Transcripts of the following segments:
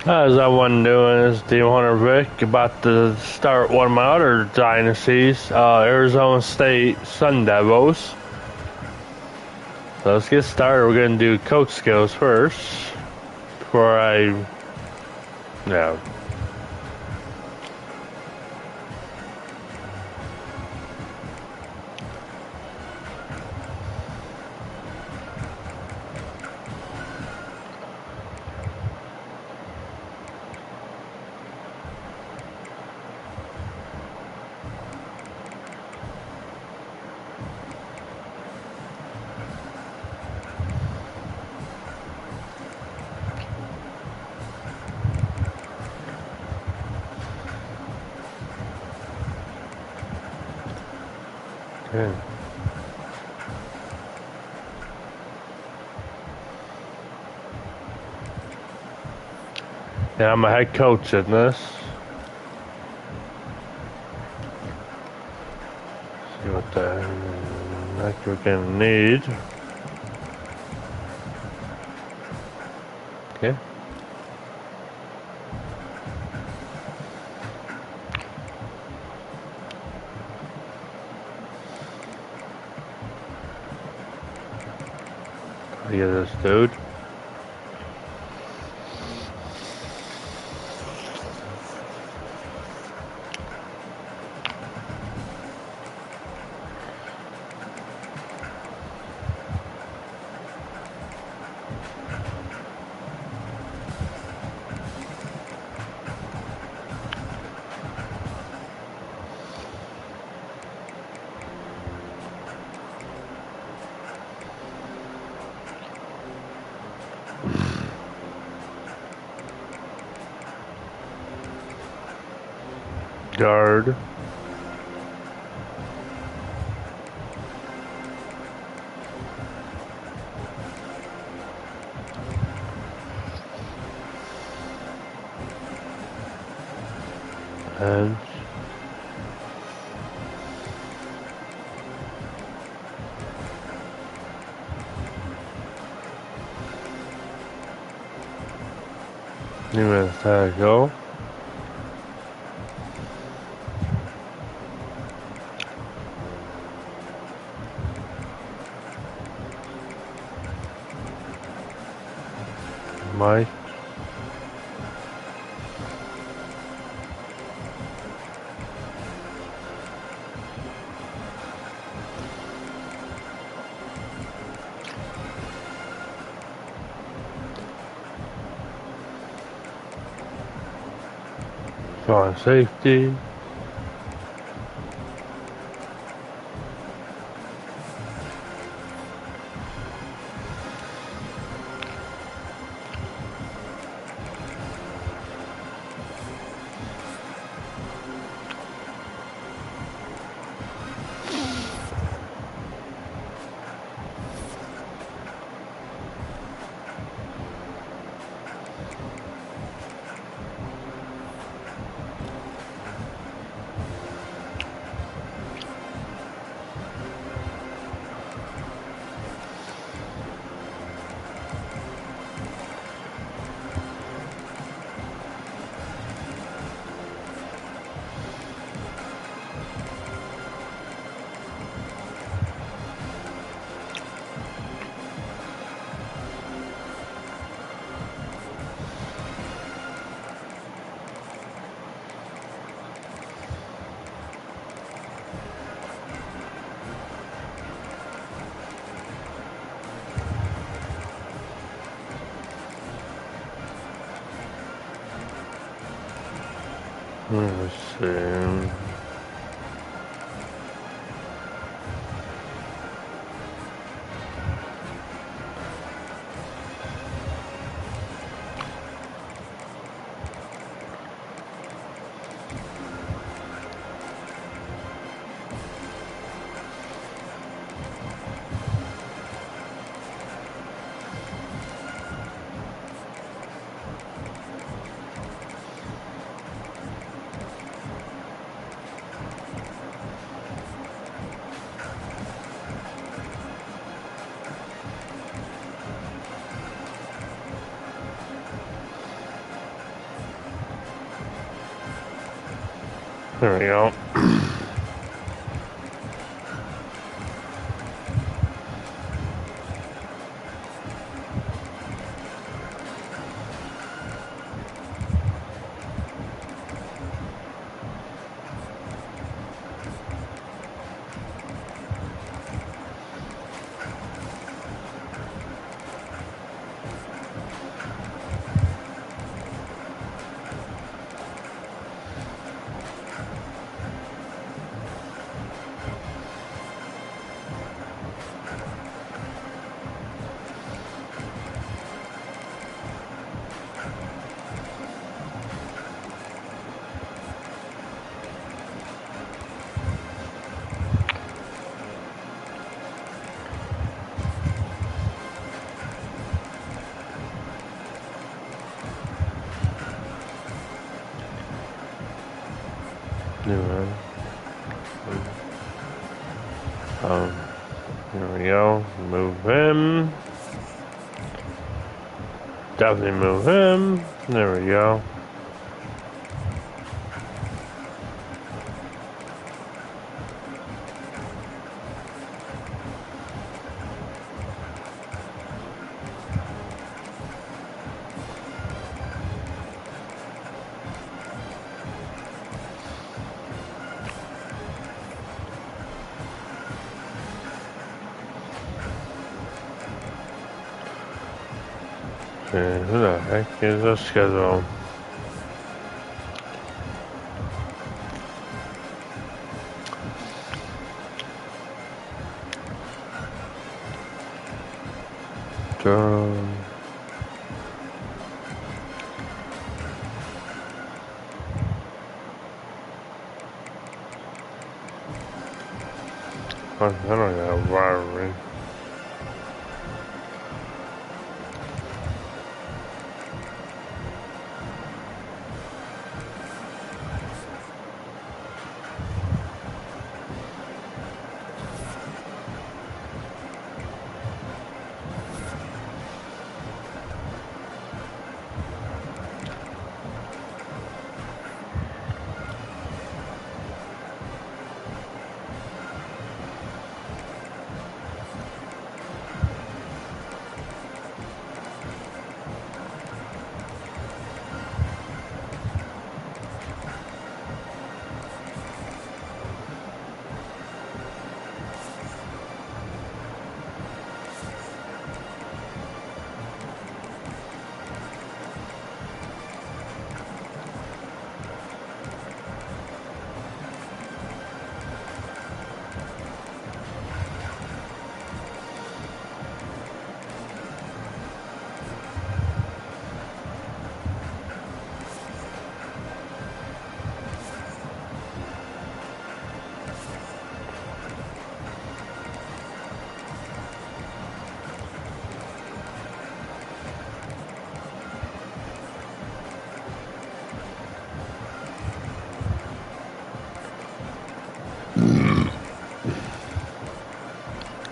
As I wasn't doing this, Demon Hunter Vic, about to start one of my other dynasties, Arizona State Sun Devils. So let's get started. We're gonna do coach skills first, before yeah. Okay. Yeah, I'm a head coach in this. See what the heck we're gonna need. Okay. Look at this dude. Guard. Edge. Go. Mike. On safety. Let's see. There we go. Here we go. Move him. Definitely move him. There we go. Okay, who the heck is this schedule? I don't got wiring.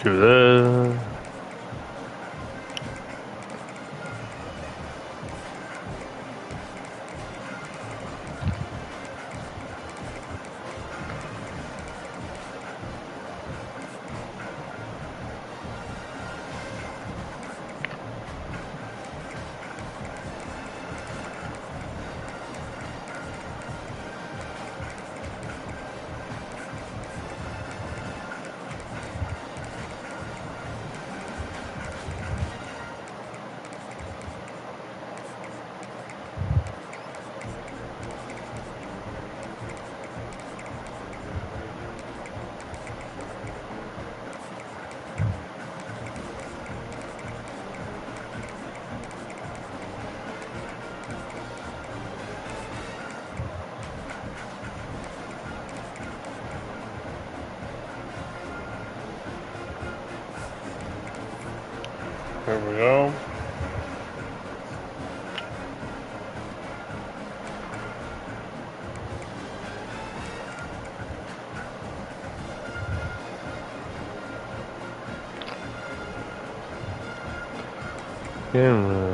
Do this. Here we go. Camera.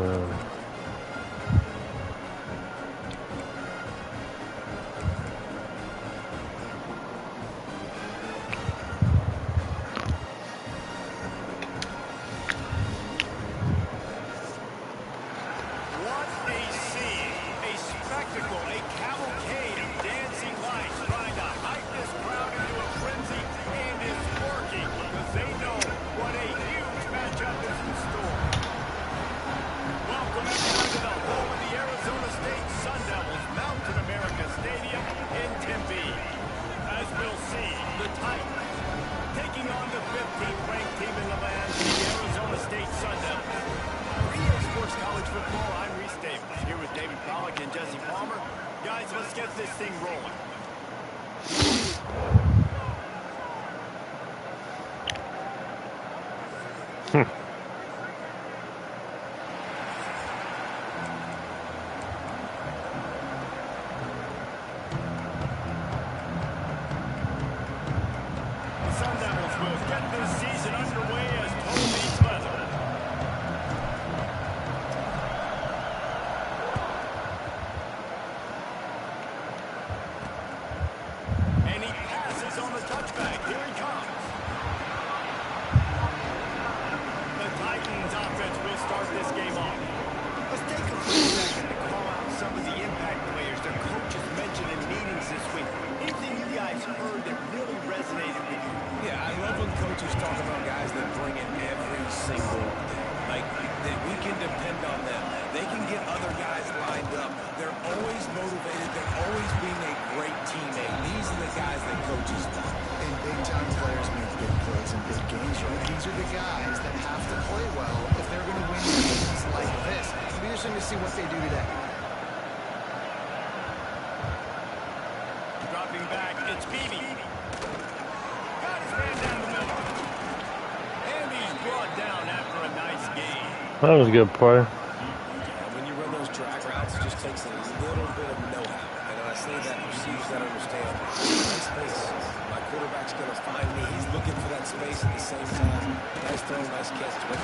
That was a good play. When you run those drag routes, it just takes a little bit of know-how. And I say that receivers got to understand. Nice space. My quarterback's going to find me. He's looking for that space at the same time. Nice throw, nice catch. And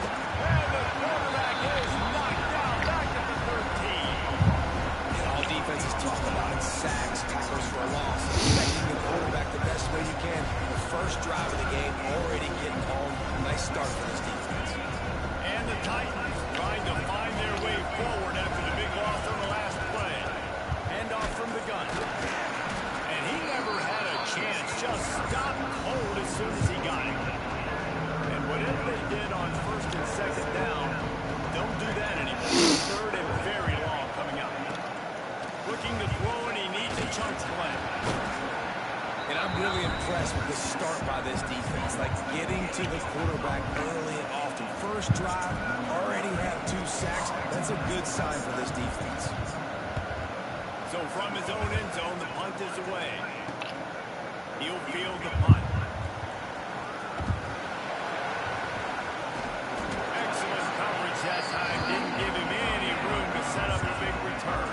the quarterback is knocked down back at the 13. And all defenses talk about it. Sacks, tackles for a loss. Protecting the quarterback the best way you can. The first drive of the game already getting home. Nice start for this defense. And the Titans trying to find their way forward after the big loss on the last play. Hand off from the gun. And he never had a chance. Just stopped cold as soon as he got it. And whatever they did on first and second down, don't do that anymore. Third and very long coming up. Looking to throw, and he needs a chunk play. And I'm really impressed with the start by this defense. Like getting to the quarterback early and often. First drive, already have 2 sacks. That's a good sign for this defense. So from his own end zone, the punt is away. He'll field the punt. Excellent coverage that time. Didn't give him any room to set up a big return.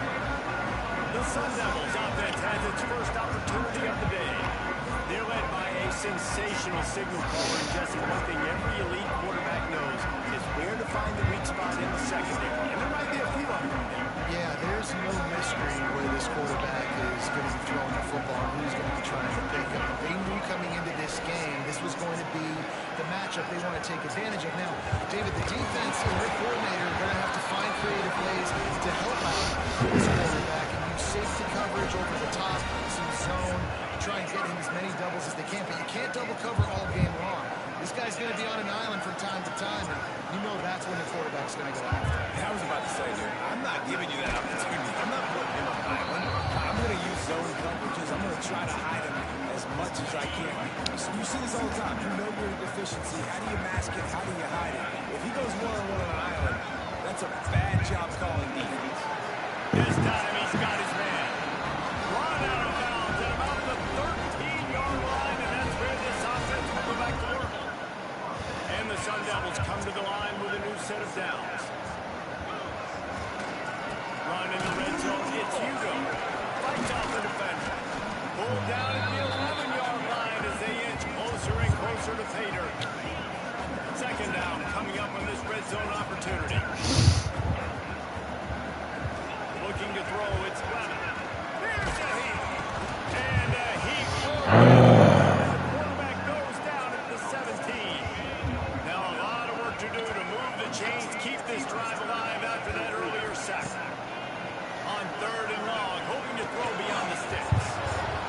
The Sun Devils offense has its first opportunity of the day. They're led by a sensational signal caller, and just one thing every elite quarterback knows is where to find the weak spot in the secondary. And there might be a few of them there. Yeah, there's no mystery where this quarterback is going to be throwing the football and who's going to be trying to pick him. They knew coming into this game this was going to be the matchup they want to take advantage of. Now, David, the defense and their coordinator are going to have to find creative ways to help out this quarterback and use safety coverage over the top, some zone, try and get him as many doubles as they can, but you can't double cover all game long. This guy's going to be on an island from time to time, and you know that's when the quarterback's going to go after. I was about to say, dude, I'm not giving you that opportunity. I'm not putting him on an island. I'm going to use zone coverages. I'm going to try to hide him as much as I can. You see this all the time. You know you're a deficiency. How do you mask it? How do you hide it? If he goes one-on-one on an island, that's a bad job calling defense. This time he's got his man. Run out of bounds at about the 13-yard line, and that's where this offense will go back to work. And the Sun Devils come to the line with a new set of downs. Run in the red zone. It's Hugo. Fights off the defender. Pulled down at the 11-yard line as they inch closer and closer to pay dirt. Second down coming up on this red zone opportunity. Looking to throw. It's Clement. Here's a heat. And a heat. The quarterback goes down at the 17. Now a lot of work to do to move the chains, keep this drive alive after that earlier sack. On third and long, hoping to throw beyond the sticks.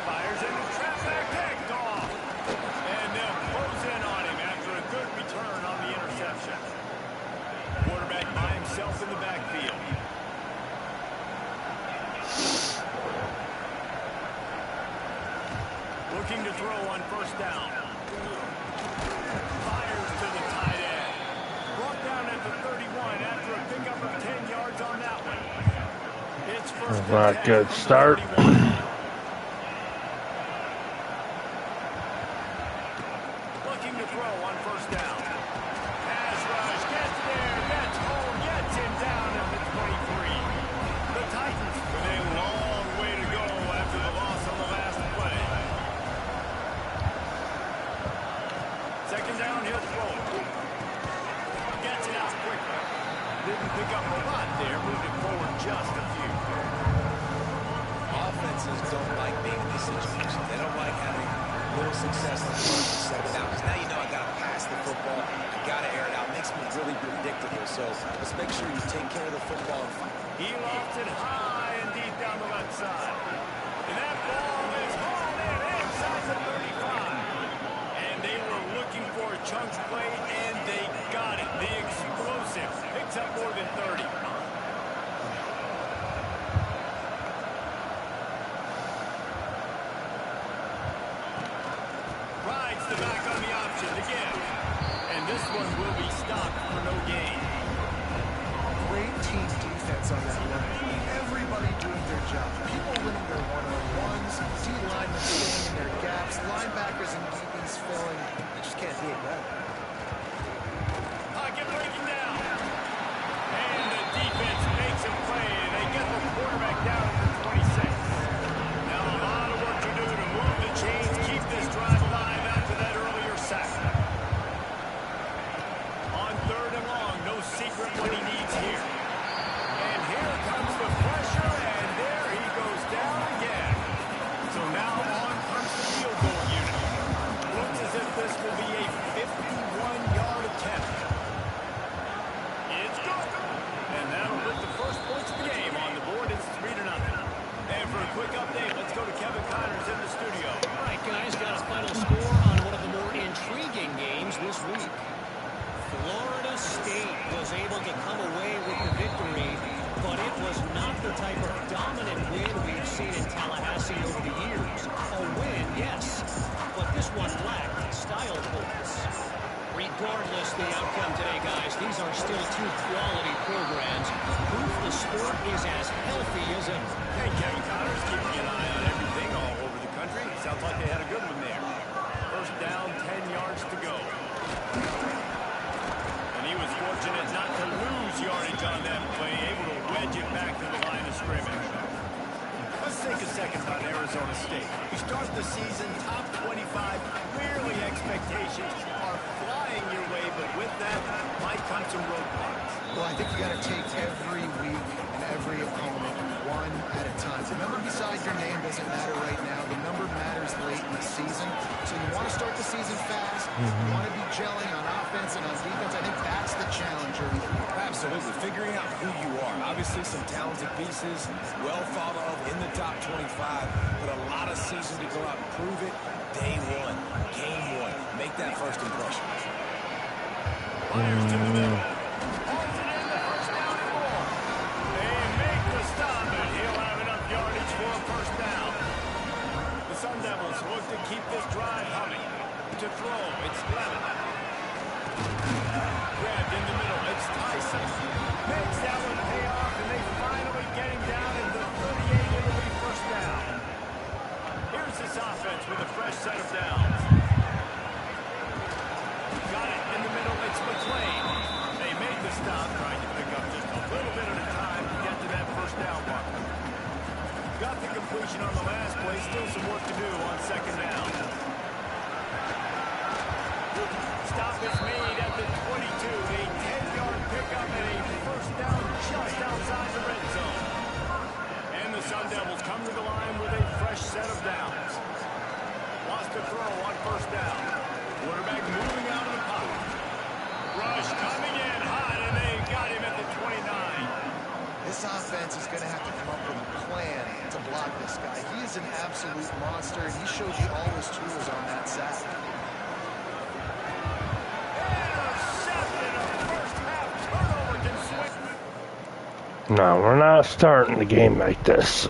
Fires into trap back, picked off. And they'll close in on him after a good return on the interception. Quarterback by himself in the backfield. Looking to throw on first down. Fires to the tight end. Brought down at the 31 after a pickup of 10 yards on that one. It's first Not a good start. Looking to throw on first down. Pass Pick up a lot there, moving forward just a few. Offenses don't like being in this situation. They don't like having little success on first and second down. Because now you know I got to pass the football. I got to air it out. It makes me really predictable. So let's make sure you take care of the football and fight. He lofts it high and deep down the left side. And that ball is hauled in inside the 35. And they were looking for a chunk play, and they got it. The explosive picks up more than 30. Rides the back on the option again. And this one will be stopped for no gain. Great team defense on that run. Everybody doing their job. People winning their one-on-ones, D-linemen staying in their gaps, linebackers and DBs filling. You just can't do it better. Pocket breaking down. And the defense makes a play. They get the quarterback down at the 26. Now a lot of work to do to move the chains, keep this drive alive after that earlier sack. On third and long, no secret what he needs here. And here comes the pressure, and there he goes down again. So now on comes the field goal unit. Looks as if this will be a 51-yard attempt. It's good. And that'll put the first points of the game on the board. It's 3-0. And for a quick update, let's go to Kevin Connors in the studio. All right, guys, got a final score on one of the more intriguing games this week. Florida State was able to come away with the victory, but it was not the type of dominant win we've seen in Tallahassee over the years. A win, yes, but this one lacked style points. Regardless the outcome today, guys, these are still two quality programs. Proof the sport is as healthy as ever. Hey, Kevin Connors keeping an eye on everything all over the country. Sounds like they had a good one there. First down, 10 yards to go. And he was fortunate not to lose yardage on that play, able to wedge it back to the line of scrimmage. Let's take a second on Arizona State. You start the season top 25, clearly expectations are flying your way, but with that might come some roadblocks. Well, I think you got to take every week and every opponent one at a time. Remember, beside your name doesn't matter right now. The number matters late in the season. So you want to start the season fast. You want to be gelling on offense and on defense. I think that's the challenge early. Absolutely. Figuring out who you are. Obviously, some talented pieces, well thought of in the top 25, but a lot of season to go out and prove it. Day one, game one. Make that first impression. Fires to the middle. Holds it in the first down and more. They make the stop, and he'll have enough yardage for a first down. The Sun Devils look to keep this drive humming. To throw, it's Lemon. Grabbed in the middle, it's Tyson. Makes that one pay off, and they finally get him down at the 38. It'll be first down. Here's this offense with a fresh set of downs. Got it in the middle, it's McClain. They made the stop, trying to pick up just a little bit at a time to get to that first down mark. Got the completion on the last play, still some work to do on second down. Stop is made at the 22, a 10-yard pickup and a first down just outside the red zone. And the Sun Devils come to the line with a fresh set of downs. Lost a throw on first down. Quarterback moving out of the pocket. Rush coming in hot, and they got him at the 29. This offense is going to have to come up with a plan to block this guy. He is an absolute monster, and he showed you all his tools on that sack. No, we're not starting the game like this.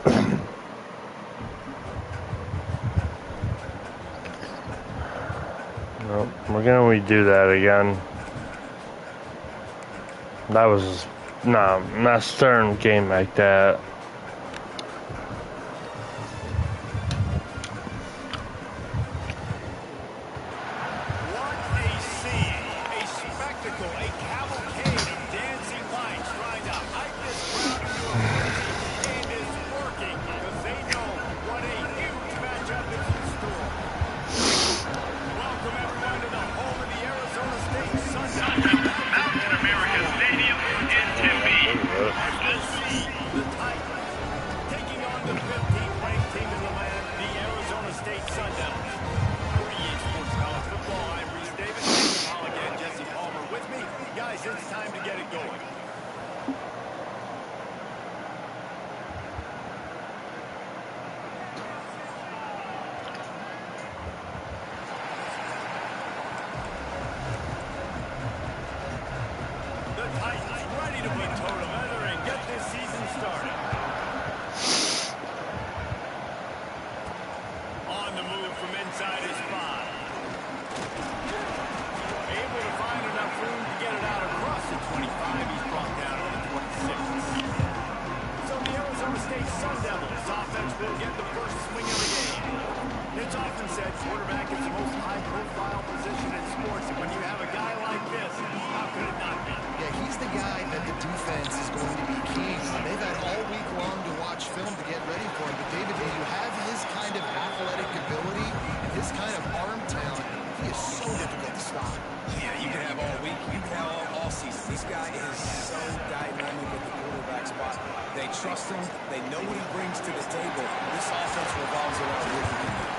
Nope, we're gonna redo that again. That was not starting the game like that. Mountain America Stadium in Tempe. Guys, it's time to get it going. The Titans ready to put toe to leather and get this season started. On the move from inside his spot. Able to find enough room to get it out across the 25. He's brought down to the 26. So the Arizona State Sun Devils offense will get the first swing of the game. It's often said quarterback is the most high-profile position in sports, and when you have a guy like this, how could it not be? Yeah, he's the guy that the defense is going to be keying on. They've had all week long to watch film to get ready for him. But David, when you have his kind of athletic ability and his kind of arm talent, he is so difficult to stop. Yeah, you can have all week, you can have all season. This guy is so dynamic at the quarterback spot. They trust him. They know what he brings to the table. This offense revolves around what he can do.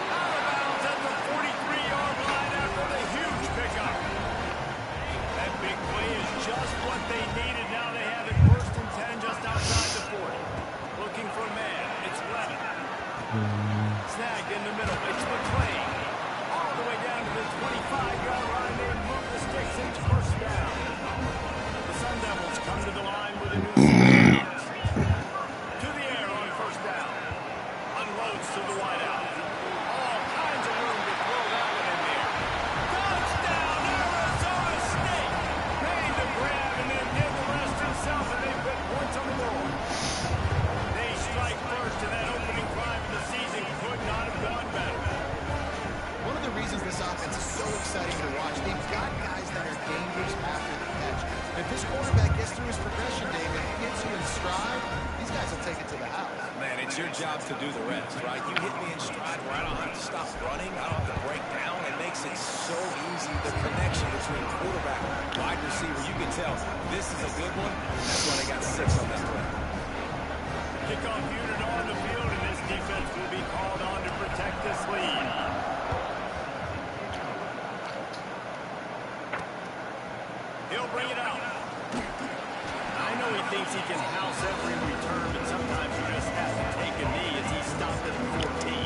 Out of bounds at the 43-yard line after the huge pickup. That big play is just what they needed. Now they have it 1st and 10 just outside the 40. Looking for a man. It's Levin. Snagged in the middle. It's McClain. All the way down to the 25-yard line. They move the sticks. It's 1st down. The Sun Devils come to the line with a new series. To the air on 1st down. Unloads to the wideout. All kinds of room to throw that one in there. Touchdown, Arizona State! Made the grab and then did the rest himself, and they put points on the board. They strike first, and that opening drive of the season could not have gone better. One of the reasons this offense is so exciting to watch, they've got guys that are dangerous after the catch. If this quarterback gets through his progression, David, gets you in stride, these guys will take it to the house. Man, it's your job to do the rest, right? You hit me in stride where I don't have to stop running. I don't have to break down. It makes it so easy, the connection between quarterback and wide receiver. You can tell this is a good one. That's why they got 6 on that play. Kickoff unit on the field, and this defense will be called on to protect this lead. He'll bring it out. I know he thinks he can house every return, but sometimes he just has to take a knee as he stopped at the 14.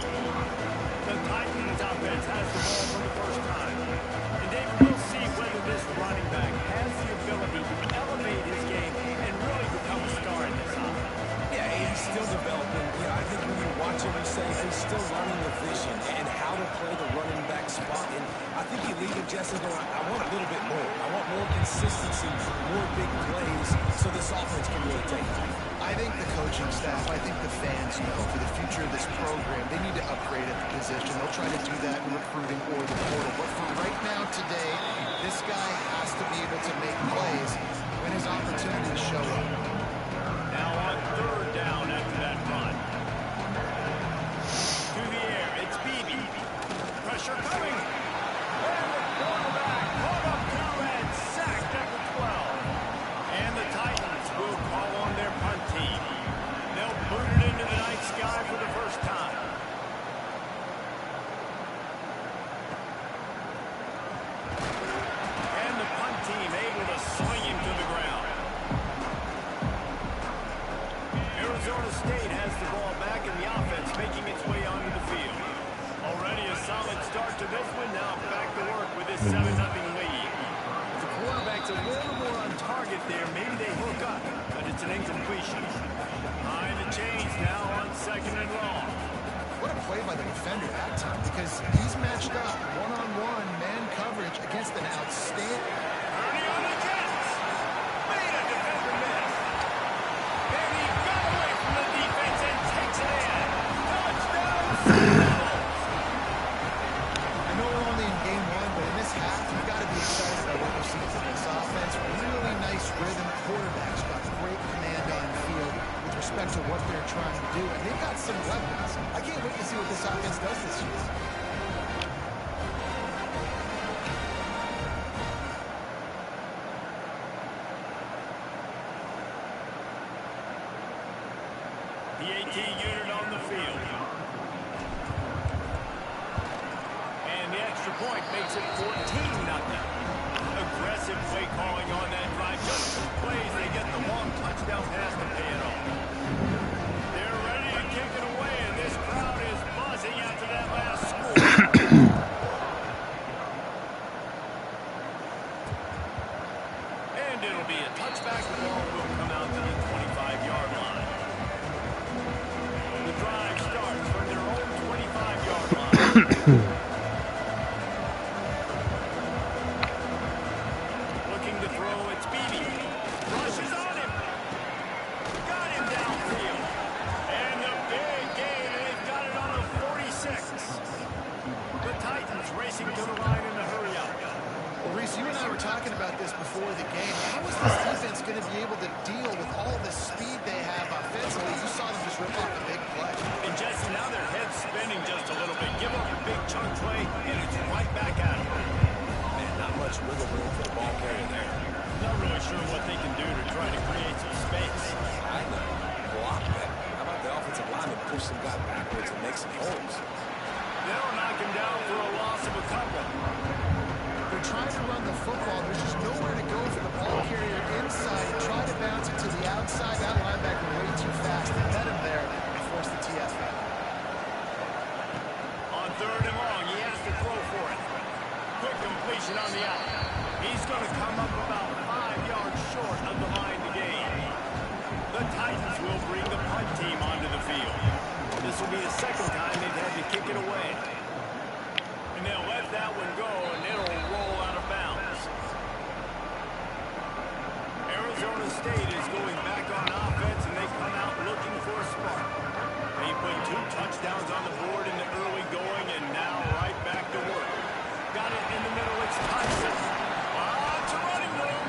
The Titans offense has the ball for the first time. And David, we'll see whether this running back has the ability to elevate his game and really become a star in this offense. Yeah, he's still developing. I think when you watch him, you say he's still learning the vision and how to play the running back spot. And I think you leave it, Jesse, going, I want a little bit more. I want more consistency, more big plays, so this offense can really take off. I think the coaching staff, I think the fans know for the future of this program, they need to upgrade at the position. They'll try to do that in recruiting or the portal. But for right now, today, this guy has to be able to make plays when his opportunities show up. Now on 3rd down after that run. To the air, it's Beebe. Pressure coming. And the quarterback caught up to and sacked at the 12. And the Titans will call on their punt team. They'll boot it into the night sky for the first time. And the punt team able to swing him to the ground. Arizona State has the ball back in the offense, making its way onto the field. Already a solid start to this one. Now back to work with this 7-0 lead. The quarterback's a little more on target there. Maybe they hook up, but it's an incompletion. Behind the chains now on 2nd and long. What a play by the defender that time, because he's matched up one-on-one man coverage against an outstanding. Ernie on the Jets. Made a defender miss. And he got away from the defense and takes it in. Touchdown, Sun Devils. I know we're only in game 1, but in this half, you've got to be excited about what you see from this offense. Really nice rhythm. Quarterbacks got great command on the field with respect to what they're trying to do. And they've got some weapons. I can't wait to see what this offense does this year. The 18 unit on the field. And the extra point makes it 14-0. Aggressive play calling And it'll be a touchback. The ball will come out to the 25-yard line. The drive starts from their own 25-yard line. Looking to throw, it's Beebe. Rushes on him. Got him downfield. And the big gain, and they've got it on the 46. The Titans racing to the line in the hurry up. Well, Reese, you and I were talking about this before the game. How is this defense going to be able to deal with all the speed they have offensively? You saw them just rip off a big play. And Jesse, now their head's spinning just a little bit. Give up a big chunk play, and it's right back at them. Man, not much wiggle room for the ball carrier there. Not really sure what they can do to try to create some space. I know. Block that. How about the offensive lineman push some guy backwards and make some holes? They'll knock him down for a loss of a couple. They're trying to run the football. There's just nowhere to go for the ball carrier inside. Try to bounce it to the outside. That linebacker way too fast. They met him there and forced the TF out. On 3rd and long, he has to throw for it. Quick completion on the out. He's going to come up about 5 yards short of the line to gain. The Titans will bring the punt team onto the field. This will be the second time they've had to kick it away. And they'll let that one go, and it'll roll out of bounds. Arizona State is going back on offense, and they come out looking for a spark. They put 2 touchdowns on the board in the early going, and now right back to work. Got it in the middle, it's Tyson. To running room.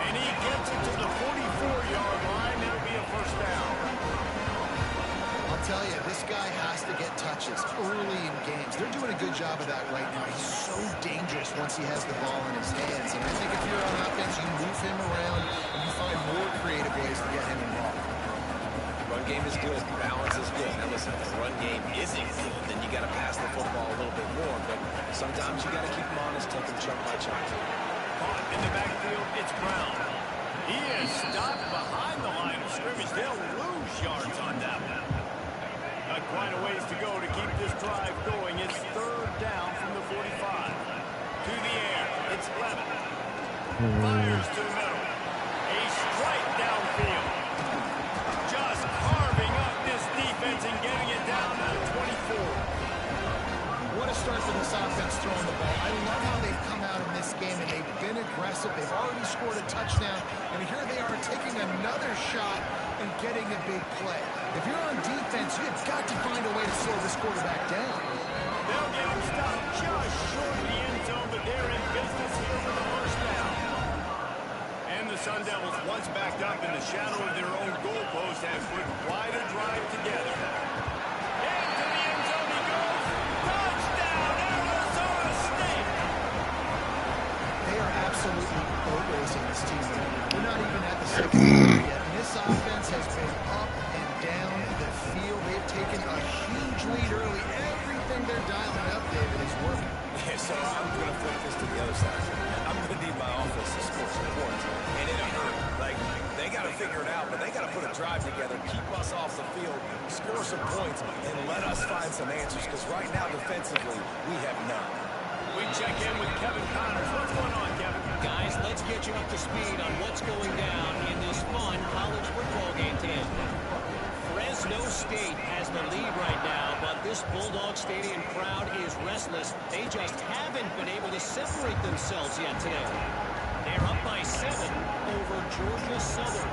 And he gets it to the 44-yard line. That'll be a first down. I'll tell you, this guy has to get touches early in games. They're doing a good job of that right now. He's so dangerous once he has the ball in his hands. And I think if you're on offense, you move him around and you find more creative ways to get him involved. Run game is good. Balance is good. Now listen, if the run game isn't good, then you got to pass the football a little bit more. But sometimes you got to keep him honest, take him chunk by chunk. Caught in the backfield, it's Brown. He is stopped behind the line of scrimmage. They'll lose yards on that one. Got quite a ways to go to keep this drive going. It's 3rd down from the 45. To the air, it's Levin. Fires to the middle. A strike downfield. Just carving up this defense and getting it down to the 24. What a start for this offense throwing the ball. I love how they've come out in this game and they've been aggressive. They've already scored a touchdown, and here they are taking another shot and getting a big play. If you're on defense, you've got to find a way to slow this quarterback down. They'll get him stopped just short of the end zone, but they're in business here for the first down. And the Sun Devils, once backed up in the shadow of their own goalpost, have put quite a drive together. Into the end zone he goes. Touchdown, Arizona State! They are absolutely boat racing this team. We're not even at the 6th quarter yet. And this offense has been up and down the field. They've taken a huge lead early. Everything they're dialing up, David, is working. Yeah, so I'm going to flip this to the other side. I'm going to need my offense to score some points. And in a hurry. Like, they got to figure it out, but they got to put a drive together, keep us off the field, score some points, and let us find some answers. Because right now, defensively, we have none. We check in with Kevin Connors. What's going on, Kevin? Guys, let's get you up to speed on what's going down in this fun college football game today. Fresno State has the lead right now, but this Bulldog Stadium crowd is restless. They just haven't been able to separate themselves yet today. They're up by 7 over Georgia Southern.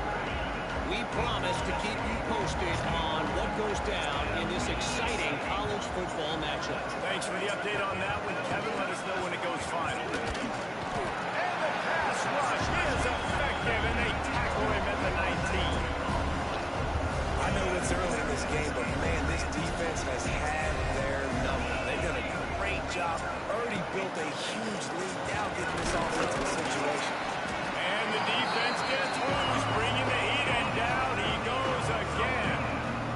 We promise to keep you posted on what goes down in this exciting college football matchup. Thanks for the update on that one, Kevin. Let us know when it goes final. And the pass rush is effective, and they tackle him at the 19. I know it's early in this game, but man, this defense has had their number. They've done a great job. Already built a huge lead. Now getting this offensive situation. And the defense gets loose, bringing the heat, and down he goes again.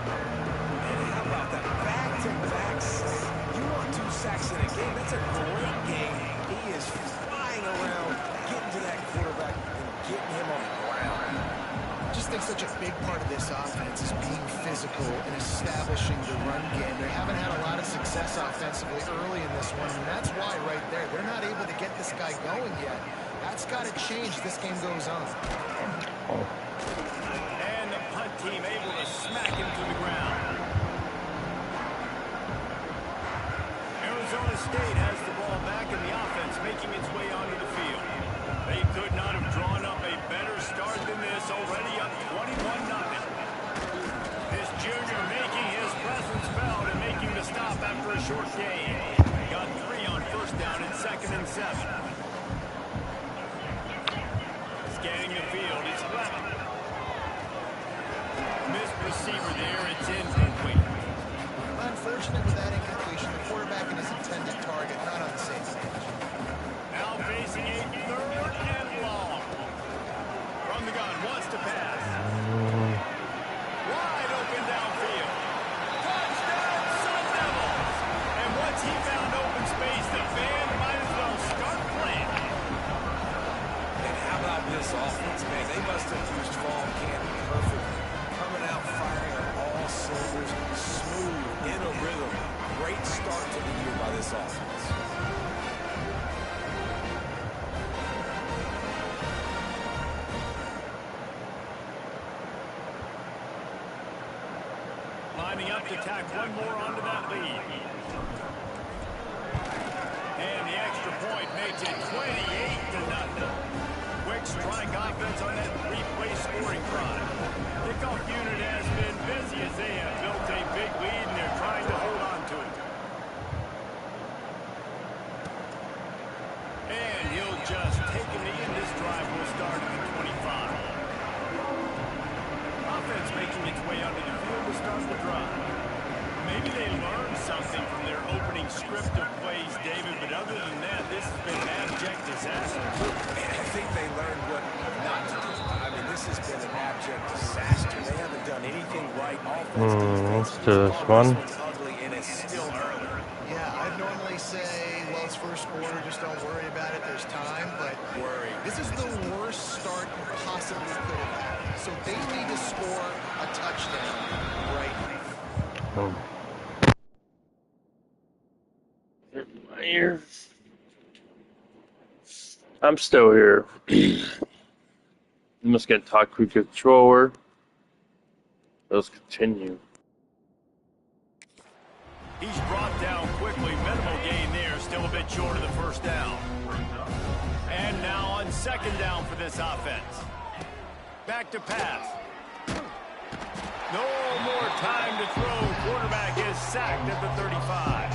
And how about that back-to-back sack? You want 2 sacks in a game? That's a great game. He is flying around, getting to that quarterback and getting him on the ground. I just think such a big part of this offense is being physical and establishing the run game. They haven't had a lot of success offensively early in this one, and that's why right there, they're not able to get this guy going yet. That's got to change as this game goes on. And the punt team able to smack him to the ground. Arizona State has the ball back in the offense, making its way onto the field. They could not have drawn up a better start than this, already up 21-0. This junior making his presence felt and making the stop after a short gain. Got 3 on first down and 2nd and 7. Scanning the field, it's Levin. Missed receiver there, it's incomplete. Unfortunate with that incompletion, the quarterback and his intended target not on the same page. Now facing a 3rd and long. From the gun, wants to pass. Wide open downfield. Touchdown, Sun Devils! And once he found open space, the band might as well start playing. And how about this offense, man? They must have used fall camp perfectly. Coming out firing on all cylinders, smooth, in a rhythm. Great start to the year by this offense. Lining up to tack one more onto that lead. And the extra point makes it 28-0. Quick strike offense on that 3-play scoring drive. Kickoff unit has been busy as they have built a big lead and they're trying to hold on to it. And he'll just take a knee, and this drive will start at the 25. Offense making its way onto the field to start the drive. Maybe they learned something from their opening script of plays, David, but other than that, this has been an abject disaster. And I think they learned what not to do. I mean, this has been an abject disaster. They haven't done anything right. Offense, defense, Let's do this one. It's ugly, and it's still early. Yeah, I'd normally say, well, it's first quarter, just don't worry about it, there's time, but this is the worst start you possibly could have had. So they need to score a touchdown right now. My ears. I'm still here. I'm just gonna talk with the controller. Let's continue. He's brought down quickly. Minimal gain there. Still a bit short of the first down. And now on 2nd down for this offense. Back to pass. No more time to throw. Quarterback is sacked at the 35.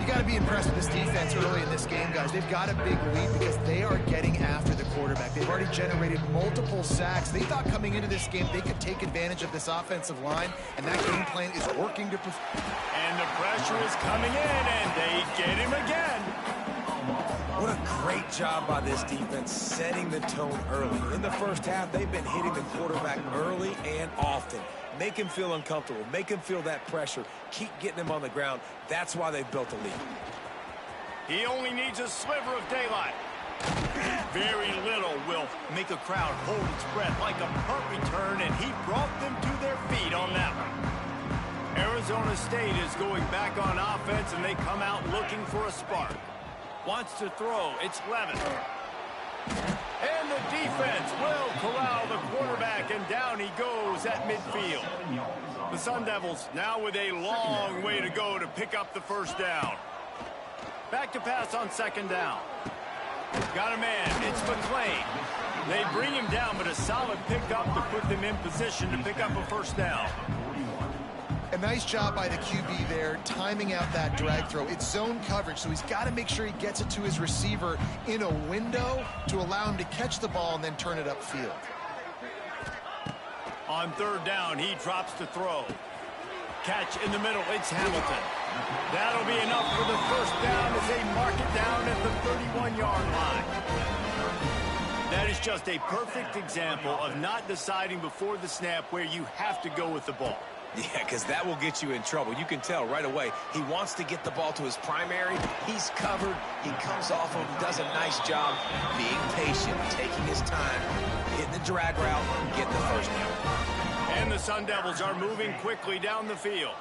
You got to be impressed with this defense early in this game, guys. They've got a big lead because they are getting after the quarterback. They've already generated multiple sacks. They thought coming into this game they could take advantage of this offensive line, and that game plan is working to... And the pressure is coming in, and they get him again. What a great job by this defense setting the tone early. In the first half, they've been hitting the quarterback early and often. Make him feel uncomfortable. Make him feel that pressure. Keep getting him on the ground. That's why they've built a lead. He only needs a sliver of daylight. Very little will make a crowd hold its breath like a punt return, and he brought them to their feet on that one. Arizona State is going back on offense, and they come out looking for a spark. Wants to throw. It's Levin. And the defense will corral the quarterback, and down he goes at midfield. The Sun Devils now with a long way to go to pick up the first down. Back to pass on 2nd down. Got a man. It's McClain. They bring him down, but a solid pickup to put them in position to pick up a first down. A nice job by the QB there, timing out that drag throw. It's zone coverage, so he's got to make sure he gets it to his receiver in a window to allow him to catch the ball and then turn it upfield. On 3rd down, he drops to throw. Catch in the middle, it's Hamilton. That'll be enough for the first down as they mark it down at the 31-yard line. That is just a perfect example of not deciding before the snap where you have to go with the ball. Yeah, because that will get you in trouble. You can tell right away. He wants to get the ball to his primary. He's covered. He comes off him, does a nice job being patient, taking his time, hitting the drag route, getting the first down. And the Sun Devils are moving quickly down the field.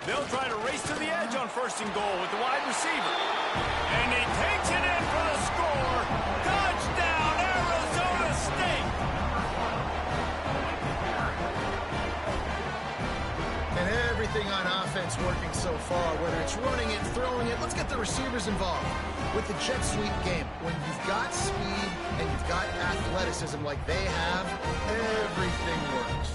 They'll try to race to the edge on 1st and goal with the wide receiver. And he takes it in for the score. Touchdown, Arizona State. And everything on offense working so far, whether it's running it, throwing it. Let's get the receivers involved. With the jet sweep game, when you've got speed and you've got athleticism like they have, everything works.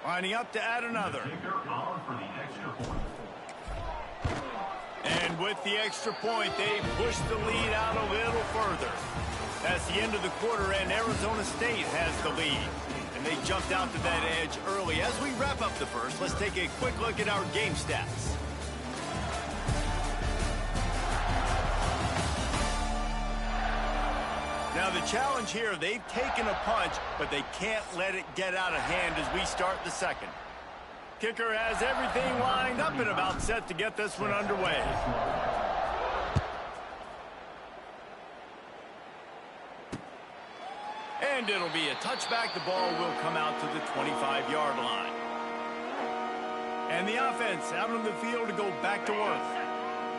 Lining up to add another. And with the extra point, they push the lead out a little further. That's the end of the quarter, and Arizona State has the lead. And they jumped out to that edge early. As we wrap up the first, let's take a quick look at our game stats. Now the challenge here, they've taken a punch, but they can't let it get out of hand as we start the second. Kicker has everything lined up and about set to get this one underway. And it'll be a touchback. The ball will come out to the 25-yard line. And the offense out on the field to go back to work.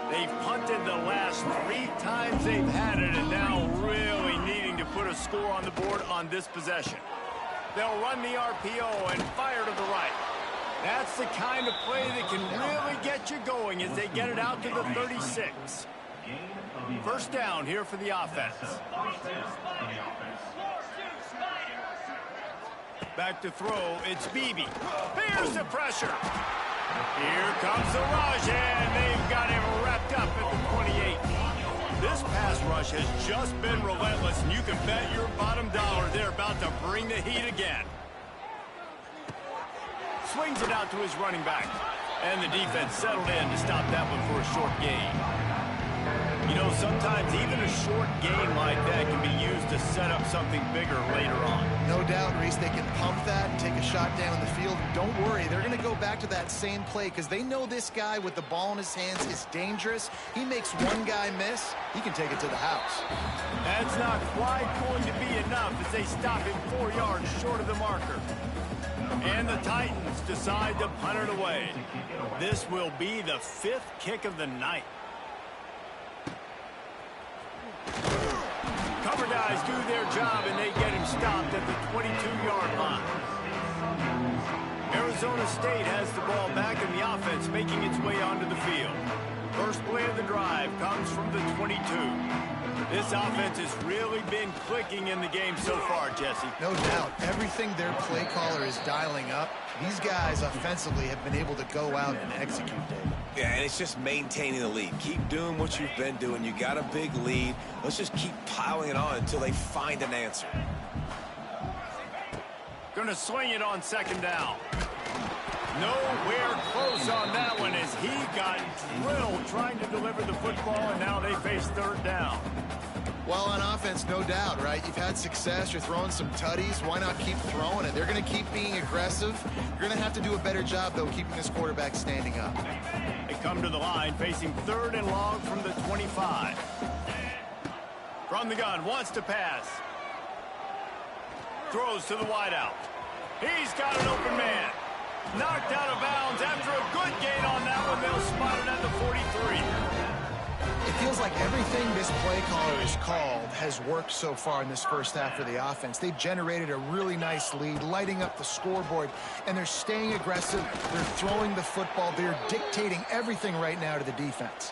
They've punted the last 3 times they've had it, and now really needing to put a score on the board on this possession. They'll run the RPO and fire to the right. That's the kind of play that can really get you going as they get it out to the 36. First down here for the offense. Back to throw, it's Beebe. Here's the pressure. Here comes the rush, and they've got him wrapped up at the 28. This pass rush has just been relentless, and you can bet your bottom dollar they're about to bring the heat again. Swings it out to his running back, and the defense settled in to stop that one for a short gain. You know, sometimes even a short gain like that can be used to set up something bigger later on. No doubt, Reese, they can pump that and take a shot down the field. Don't worry, they're going to go back to that same play because they know this guy with the ball in his hands is dangerous. He makes one guy miss, he can take it to the house. That's not quite going to be enough as they stop him 4 yards short of the marker. And the Titans decide to punt it away. This will be the 5th kick of the night. Cover guys do their job, and they get him stopped at the 22-yard line. Arizona State has the ball back, and the offense making its way onto the field. First play of the drive comes from the 22. This offense has really been clicking in the game so far, Jesse. No doubt. Everything their play caller is dialing up, these guys offensively have been able to go out and execute, David. Yeah, and it's just maintaining the lead. Keep doing what you've been doing. You got a big lead. Let's just keep piling it on until they find an answer. Gonna swing it on 2nd down. Nowhere close on that one as he got drilled trying to deliver the football, and now they face 3rd down. Well, on offense, no doubt, right? You've had success. You're throwing some tutties. Why not keep throwing it? They're going to keep being aggressive. You're going to have to do a better job, though, keeping this quarterback standing up. They come to the line facing 3rd and long from the 25. From the gun, wants to pass. Throws to the wideout. He's got an open man. Knocked out of bounds after a good gain on that one. They'll spot it at the 43. It feels like everything this play caller has called has worked so far in this first half for the offense. They've generated a really nice lead, lighting up the scoreboard, and they're staying aggressive. They're throwing the football. They're dictating everything right now to the defense.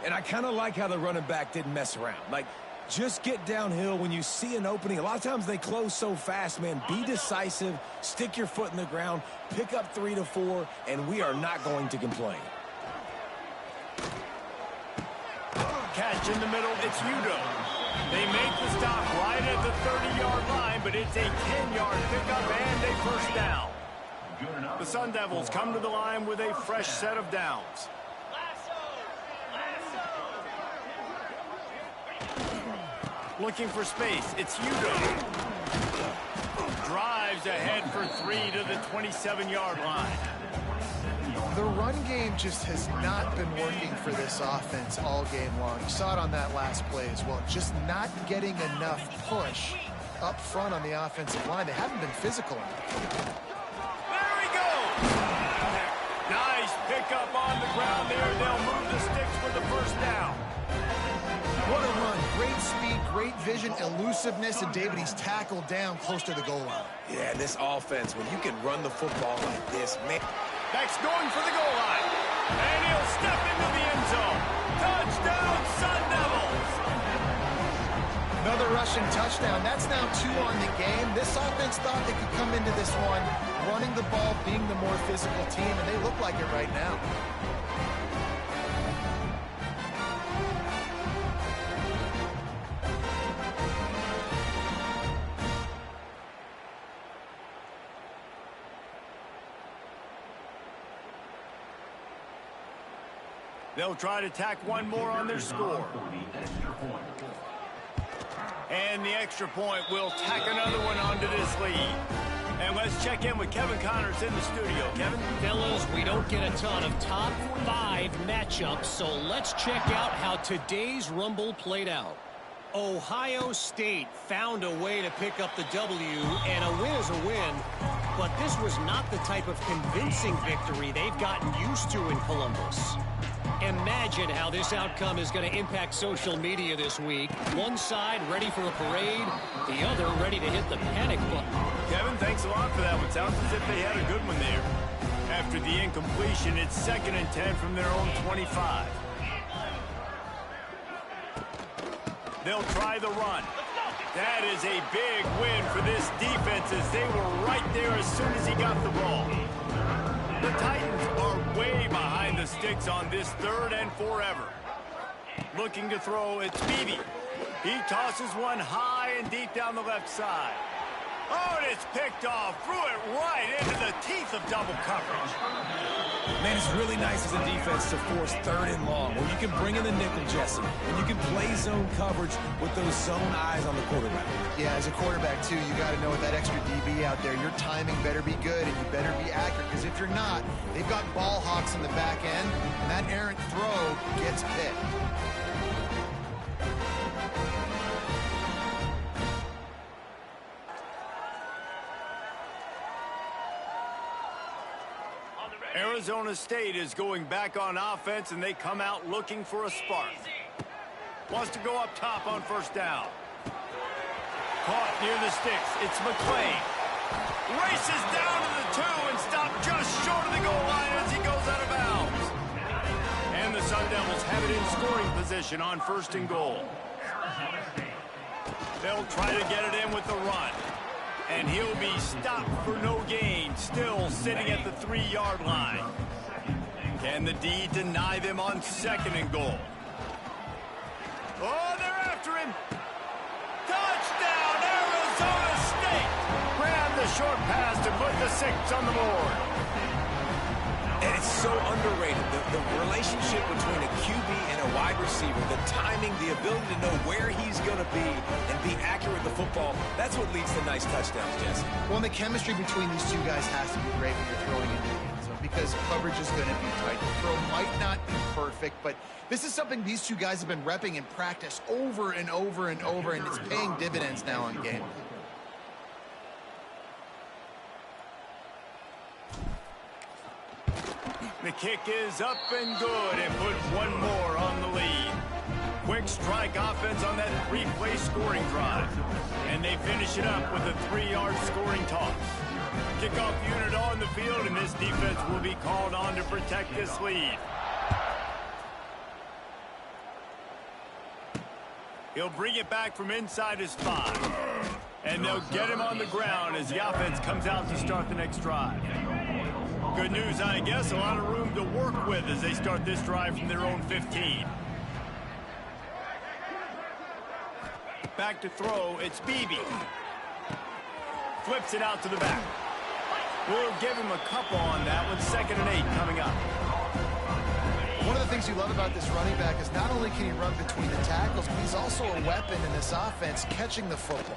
And I kind of like how the running back didn't mess around. Like, just get downhill when you see an opening. A lot of times they close so fast, man. Be decisive, stick your foot in the ground, pick up 3 to 4, and we are not going to complain. Catch in the middle, it's Udo. They make the stop right at the 30-yard line, but it's a 10-yard pickup and a first down. The Sun Devils come to the line with a fresh set of downs. Looking for space, it's Udo. Drives ahead for 3 to the 27-yard line. The run game just has not been working for this offense all game long. You saw it on that last play as well. Just not getting enough push up front on the offensive line. They haven't been physical enough. There he goes. Nice pickup on the ground there. They'll move the sticks for the first down. What a run. Great speed, great vision, elusiveness, and David, he's tackled down close to the goal line. Yeah, this offense, when you can run the football like this, man. Beck's going for the goal line. And he'll step into the end zone. Touchdown, Sun Devils. Another rushing touchdown. That's now 2 on the game. This offense thought they could come into this one running the ball, being the more physical team, and they look like it right now. They'll try to tack one more on their score. And the extra point will tack another one onto this lead. And let's check in with Kevin Connors in the studio. Kevin? Fellas, we don't get a ton of top 5 matchups, so let's check out how today's Rumble played out. Ohio State found a way to pick up the W, and a win is a win, but this was not the type of convincing victory they've gotten used to in Columbus. Imagine how this outcome is going to impact social media this week. One side ready for a parade, the other ready to hit the panic button. Kevin, thanks a lot for that one. Sounds as if they had a good one there. After the incompletion, it's 2nd and 10 from their own 25. They'll try the run. That is a big win for this defense as they were right there as soon as he got the ball. The Titans are way behind the sticks on this 3rd and forever. Looking to throw, it's Beebe. He tosses one high and deep down the left side. Oh, and it's picked off. Threw it right into the teeth of double coverage. Man, it's really nice as a defense to force 3rd and long, where you can bring in the nickel, Jesse, and you can play zone coverage with those zone eyes on the quarterback. Yeah, as a quarterback, too, you got to know with that extra DB out there, your timing better be good and you better be accurate, because if you're not, they've got ball hawks in the back end, and that errant throw gets picked. Arizona State is going back on offense, and they come out looking for a spark. Wants to go up top on 1st down. Caught near the sticks. It's McClain. Races down to the 2 and stopped just short of the goal line as he goes out of bounds. And the Sun Devils have it in scoring position on 1st and goal. They'll try to get it in with the run. And he'll be stopped for no gain, still sitting at the 3-yard line. Can the D deny them on 2nd and goal? Oh, they're after him. Touchdown, Arizona State. Grab the short pass to put the 6 on the board. And it's so underrated, the relationship between a QB and a wide receiver, the timing, the ability to know where he's going to be and be accurate with the football, that's what leads to nice touchdowns, Jesse. Well, and the chemistry between these two guys has to be great when you're throwing into the end zone, because coverage is going to be tight. The throw might not be perfect, but this is something these two guys have been repping in practice over and over and over, and it's paying dividends now on game. The kick is up and good and puts one more on the lead. Quick strike offense on that 3-play scoring drive. And they finish it up with a 3-yard scoring toss. Kickoff unit on the field, and this defense will be called on to protect this lead. He'll bring it back from inside his 5. And they'll get him on the ground as the offense comes out to start the next drive. Good news, I guess, a lot of room to work with as they start this drive from their own 15. Back to throw, it's Beebe. Flips it out to the back. We'll give him a couple on that one. 2nd and 8 coming up. One of the things you love about this running back is not only can he run between the tackles, but he's also a weapon in this offense, catching the football.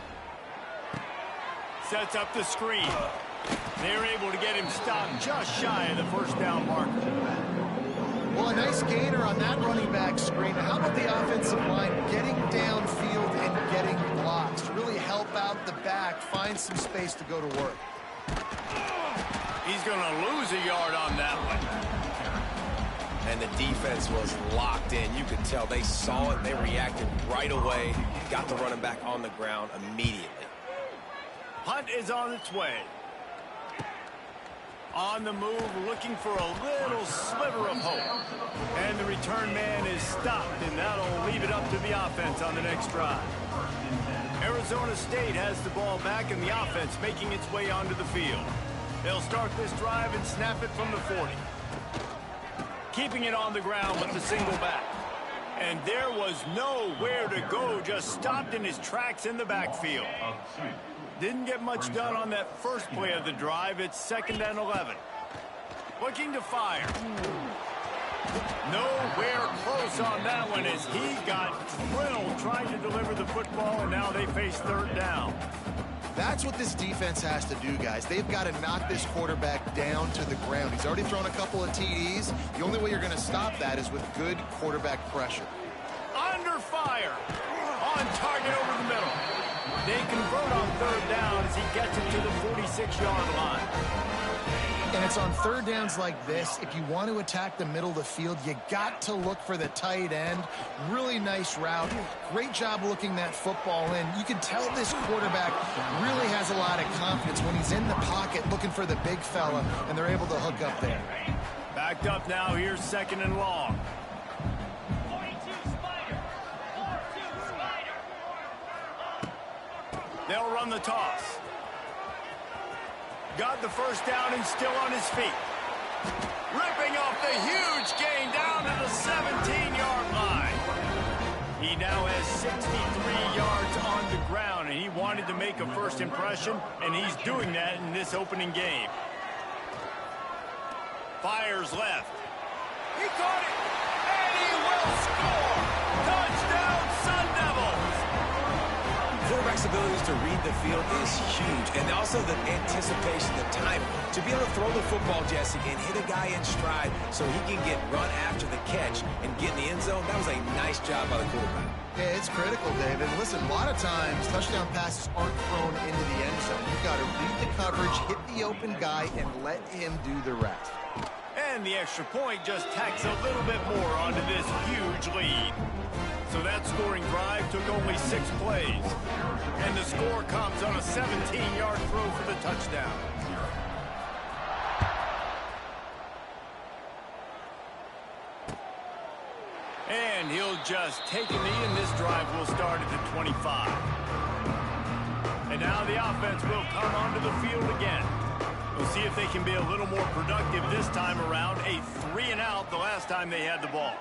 Sets up the screen. They're able to get him stopped just shy of the 1st down marker. Well, a nice gainer on that running back screen. Now, how about the offensive line getting downfield and getting blocks to really help out the back, find some space to go to work? He's going to lose a yard on that one. And the defense was locked in. You could tell they saw it. They reacted right away. Got the running back on the ground immediately. Punt is on its way. On the move, looking for a little sliver of hope. And the return man is stopped, and that'll leave it up to the offense on the next drive. Arizona State has the ball back, and the offense making its way onto the field. They'll start this drive and snap it from the 40. Keeping it on the ground with the single back. And there was nowhere to go, just stopped in his tracks in the backfield. Didn't get much done on that first play of the drive. It's 2nd and 11. Looking to fire. Nowhere close on that one as he got drilled trying to deliver the football, and now they face 3rd down. That's what this defense has to do, guys. They've got to knock this quarterback down to the ground. He's already thrown a couple of TDs. The only way you're going to stop that is with good quarterback pressure. Under fire. On target over the middle. They convert on 3rd down as he gets it to the 46-yard line. And it's on 3rd downs like this. If you want to attack the middle of the field, you got to look for the tight end. Really nice route. Great job looking that football in. You can tell this quarterback really has a lot of confidence when he's in the pocket looking for the big fella, and they're able to hook up there. Backed up now. Here's 2nd and long. They'll run the toss. Got the first down and still on his feet. Ripping off the huge gain down to the 17-yard line. He now has 63 yards on the ground, and he wanted to make a first impression, and he's doing that in this opening game. Fires left. He caught it, and he will score. Touchdown, Sun Devils. Quarterback's ability to read the field is huge, and also the anticipation, the time to be able to throw the football, Jesse, and hit a guy in stride so he can get run after the catch and get in the end zone. That was a nice job by the quarterback. Yeah, it's critical, David. Listen, a lot of times touchdown passes aren't thrown into the end zone. You've got to read the coverage, hit the open guy, and let him do the rest. And the extra point just tacks a little bit more onto this huge lead. So that scoring drive took only 6 plays. And the score comes on a 17-yard throw for the touchdown. And he'll just take a knee, and this drive will start at the 25. And now the offense will come onto the field again. We'll see if they can be a little more productive this time around. A 3-and-out the last time they had the ball.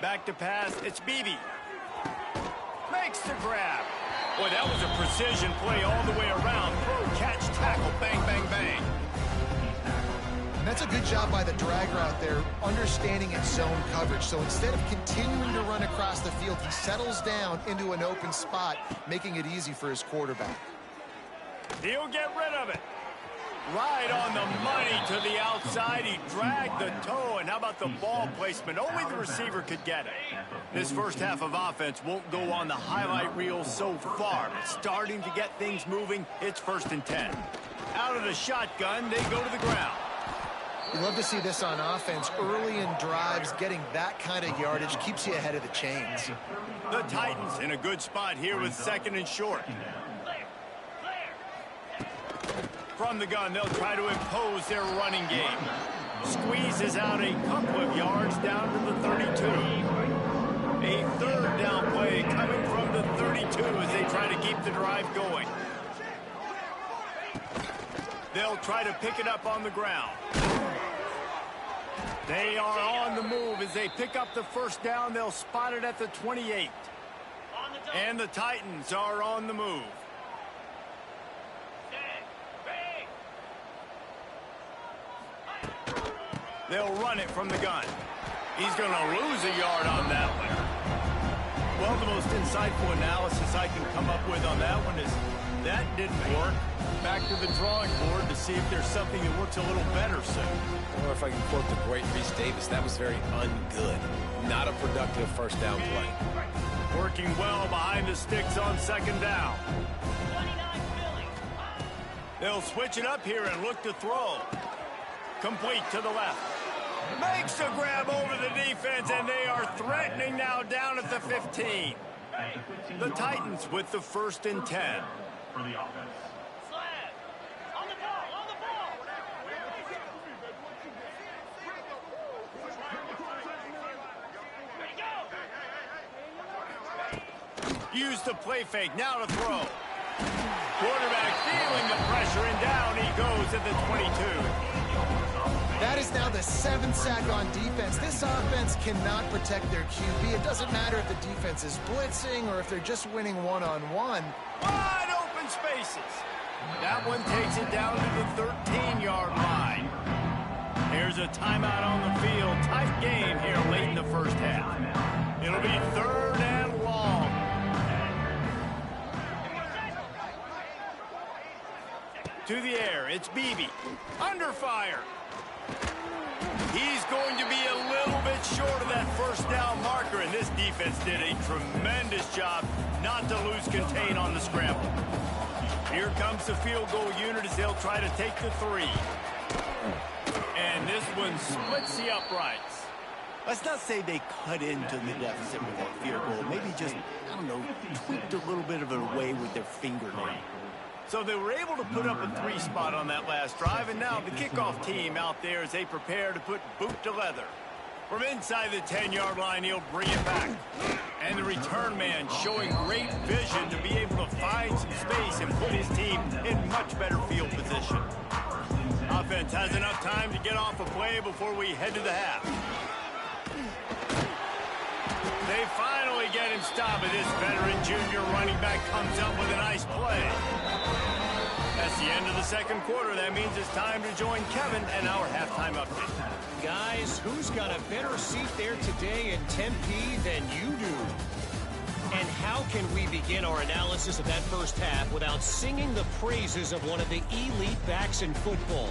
Back to pass, it's Beebe. Makes the grab. Boy, that was a precision play all the way around. Throw, catch, tackle, bang, bang, bang. And that's a good job by the drag route there, understanding its zone coverage. So instead of continuing to run across the field, he settles down into an open spot, making it easy for his quarterback. He'll get rid of it. Right on the money to the outside. He dragged the toe, and how about the ball placement? Only the receiver could get it. This first half of offense won't go on the highlight reel so far, but starting to get things moving. It's 1st and 10. Out of the shotgun, they go to the ground. You love to see this on offense. Early in drives, getting that kind of yardage keeps you ahead of the chains. The Titans in a good spot here with 2nd and short. From the gun, they'll try to impose their running game. Squeezes out a couple of yards down to the 32. A 3rd down play coming from the 32 as they try to keep the drive going. They'll try to pick it up on the ground. They are on the move as they pick up the 1st down. They'll spot it at the 28. And the Titans are on the move. They'll run it from the gun. He's going to lose a yard on that one. Well, the most insightful analysis I can come up with on that one is that didn't work. back to the drawing board to see if there's something that works a little better soon. Or if I can quote the great Reese Davis, that was very ungood. Not a productive first down play. Working well behind the sticks on second down. They'll switch it up here and look to throw. Complete to the left. Makes a grab over the defense, and they are threatening now down at the 15. The Titans with the 1st and 10. For the offense. On the ball. Use the play fake, now to throw. Quarterback feeling the pressure, and down he goes at the 22. That is now the 7th sack on defense. This offense cannot protect their QB. It doesn't matter if the defense is blitzing or if they're just winning one-on-one. Wide open spaces. That one takes it down to the 13-yard line. Here's a timeout on the field. Tight game here late in the first half. It'll be 3rd and long. To the air, it's Beebe. Under fire. He's going to be a little bit short of that first down marker, and this defense did a tremendous job not to lose contain on the scramble. Here comes the field goal unit as they'll try to take the 3. And this one splits the uprights. Let's not say they cut into the deficit with that field goal. Maybe just, I don't know, tweaked a little bit of it away with their fingernail. So they were able to put up a 3 spot on that last drive, and now the kickoff team out there as they prepare to put boot to leather. From inside the 10-yard line, he'll bring it back. And the return man showing great vision to be able to find some space and put his team in much better field position. Offense has enough time to get off a play before we head to the half. They finally get him stopped, and this veteran junior running back comes up with a nice play. That's the end of the second quarter. That means it's time to join Kevin and our halftime update. Guys, who's got a better seat there today in Tempe than you do? And how can we begin our analysis of that first half without singing the praises of one of the elite backs in football?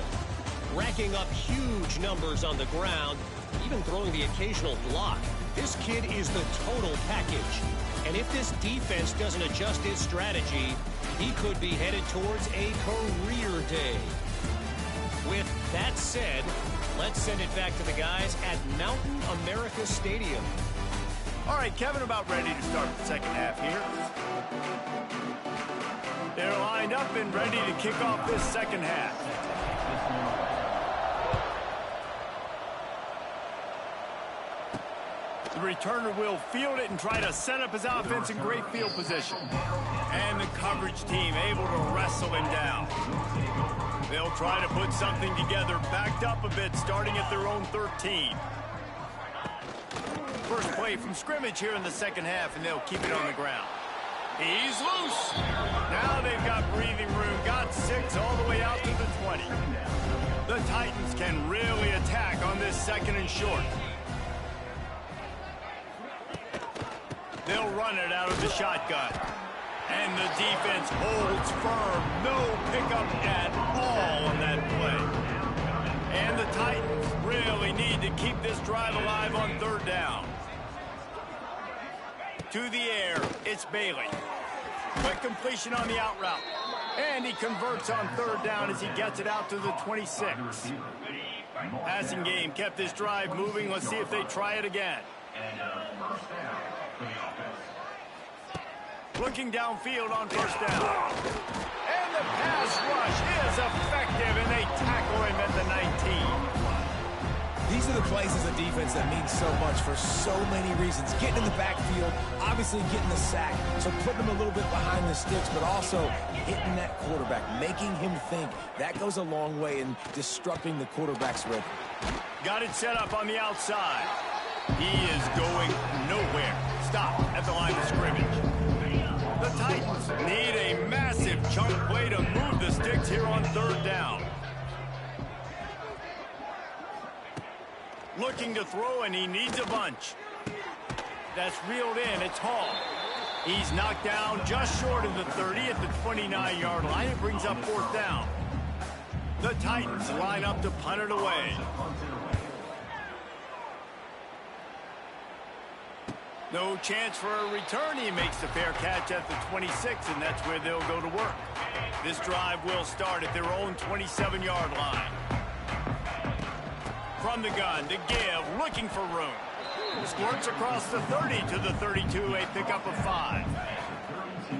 Racking up huge numbers on the ground, even throwing the occasional block. This kid is the total package. And if this defense doesn't adjust its strategy, he could be headed towards a career day. With that said, let's send it back to the guys at Mountain America Stadium. All right, Kevin, about ready to start the second half here. They're lined up and ready to kick off this second half. The returner will field it and try to set up his offense in great field position. And the coverage team able to wrestle him down. They'll try to put something together, backed up a bit, starting at their own 13. First play from scrimmage here in the second half, and they'll keep it on the ground. He's loose. Now they've got breathing room, got 6 all the way out to the 20. The Titans can really attack on this second and short. They'll run it out of the shotgun. And the defense holds firm. No pickup at all on that play. And the Titans really need to keep this drive alive on third down. To the air, it's Bailey. Quick completion on the out route. And he converts on third down as he gets it out to the 26. Passing game kept this drive moving. Let's see if they try it again. Looking downfield on first down. And the pass rush is effective, and they tackle him at the 19. These are the plays as a defense that mean so much for so many reasons. Getting in the backfield, obviously getting the sack, so putting him a little bit behind the sticks, but also hitting that quarterback, making him think. That goes a long way in disrupting the quarterback's rhythm. Got it set up on the outside. He is going nowhere. Stop at the line of scrimmage. The Titans need a massive chunk play to move the sticks here on third down. Looking to throw, and he needs a bunch. That's reeled in. It's Hall. He's knocked down just short of the 30 at the 29-yard line. It brings up 4th down. The Titans line up to punt it away. No chance for a return. He makes the fair catch at the 26, and that's where they'll go to work. This drive will start at their own 27-yard line. From the gun to give, looking for room. Squirts across the 30 to the 32, a pickup of 5.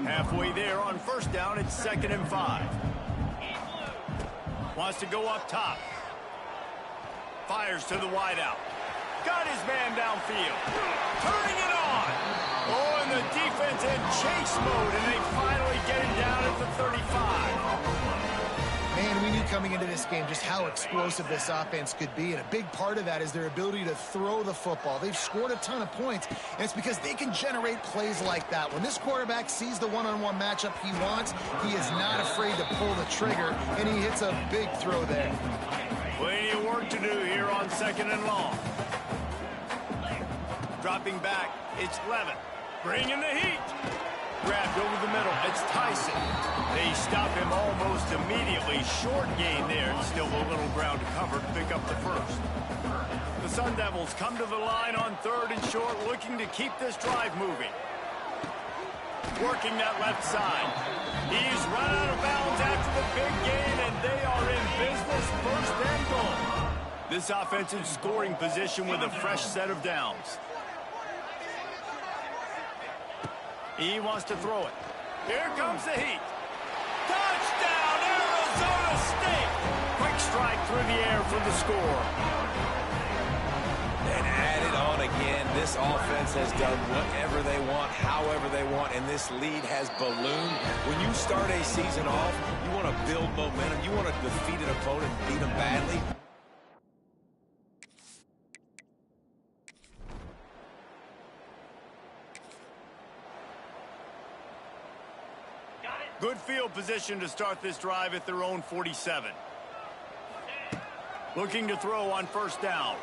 Halfway there on 1st down, it's 2nd and 5. Wants to go up top. Fires to the wideout. Got his man downfield. Turning it on. Oh, and the defense in chase mode, and they finally get him down at the 35. Man, we knew coming into this game just how explosive this offense could be, and a big part of that is their ability to throw the football. They've scored a ton of points, and it's because they can generate plays like that. When this quarterback sees the one-on-one matchup he wants, he is not afraid to pull the trigger, and he hits a big throw there. Plenty of work to do here on 2nd and long. Dropping back, it's Levin. Bringing the heat. Grabbed over the middle, it's Tyson. They stop him almost immediately. Short gain there, and still a little ground to cover to pick up the 1st. The Sun Devils come to the line on 3rd and short, looking to keep this drive moving. Working that left side. He's run out of bounds after the big gain, and they are in business, 1st and goal. This offensive scoring position with a fresh set of downs. He wants to throw it. Here comes the heat. Touchdown, Arizona State! Quick strike through the air for the score. And add it on again. This offense has done whatever they want, however they want, and this lead has ballooned. When you start a season off, you want to build momentum. You want to defeat an opponent, beat them badly. Good field position to start this drive at their own 47. Looking to throw on 1st down.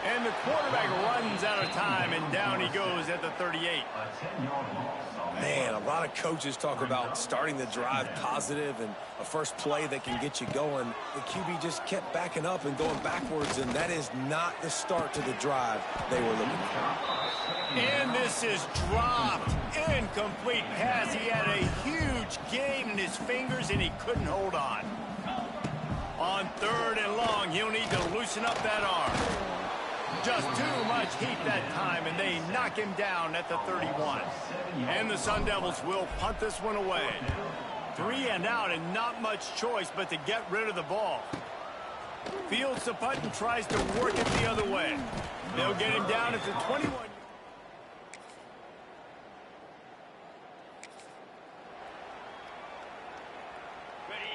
And the quarterback runs out of time, and down he goes at the 38. Man, a lot of coaches talk about starting the drive positive and a first play that can get you going. The QB just kept backing up and going backwards, and that is not the start to the drive they were looking for. And this is dropped. Incomplete pass. He had a huge gain in his fingers, and he couldn't hold on. On 3rd and long, he'll need to loosen up that arm. Just too much heat that time, and they knock him down at the 31. And the Sun Devils will punt this one away. 3 and out, and not much choice but to get rid of the ball. Fields the punt and tries to work it the other way. They'll get him down at the 21.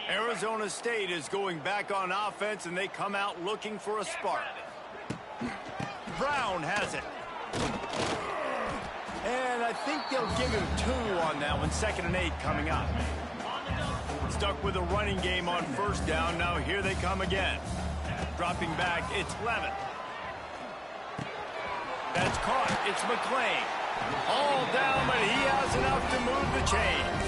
Arizona State is going back on offense, and they come out looking for a spark. Brown has it. And I think they'll give him 2 on that one. 2nd and 8 coming up. Stuck with a running game on 1st down. Now here they come again. Dropping back, it's Levin. That's caught. It's McClain. All down, but he has enough to move the chains.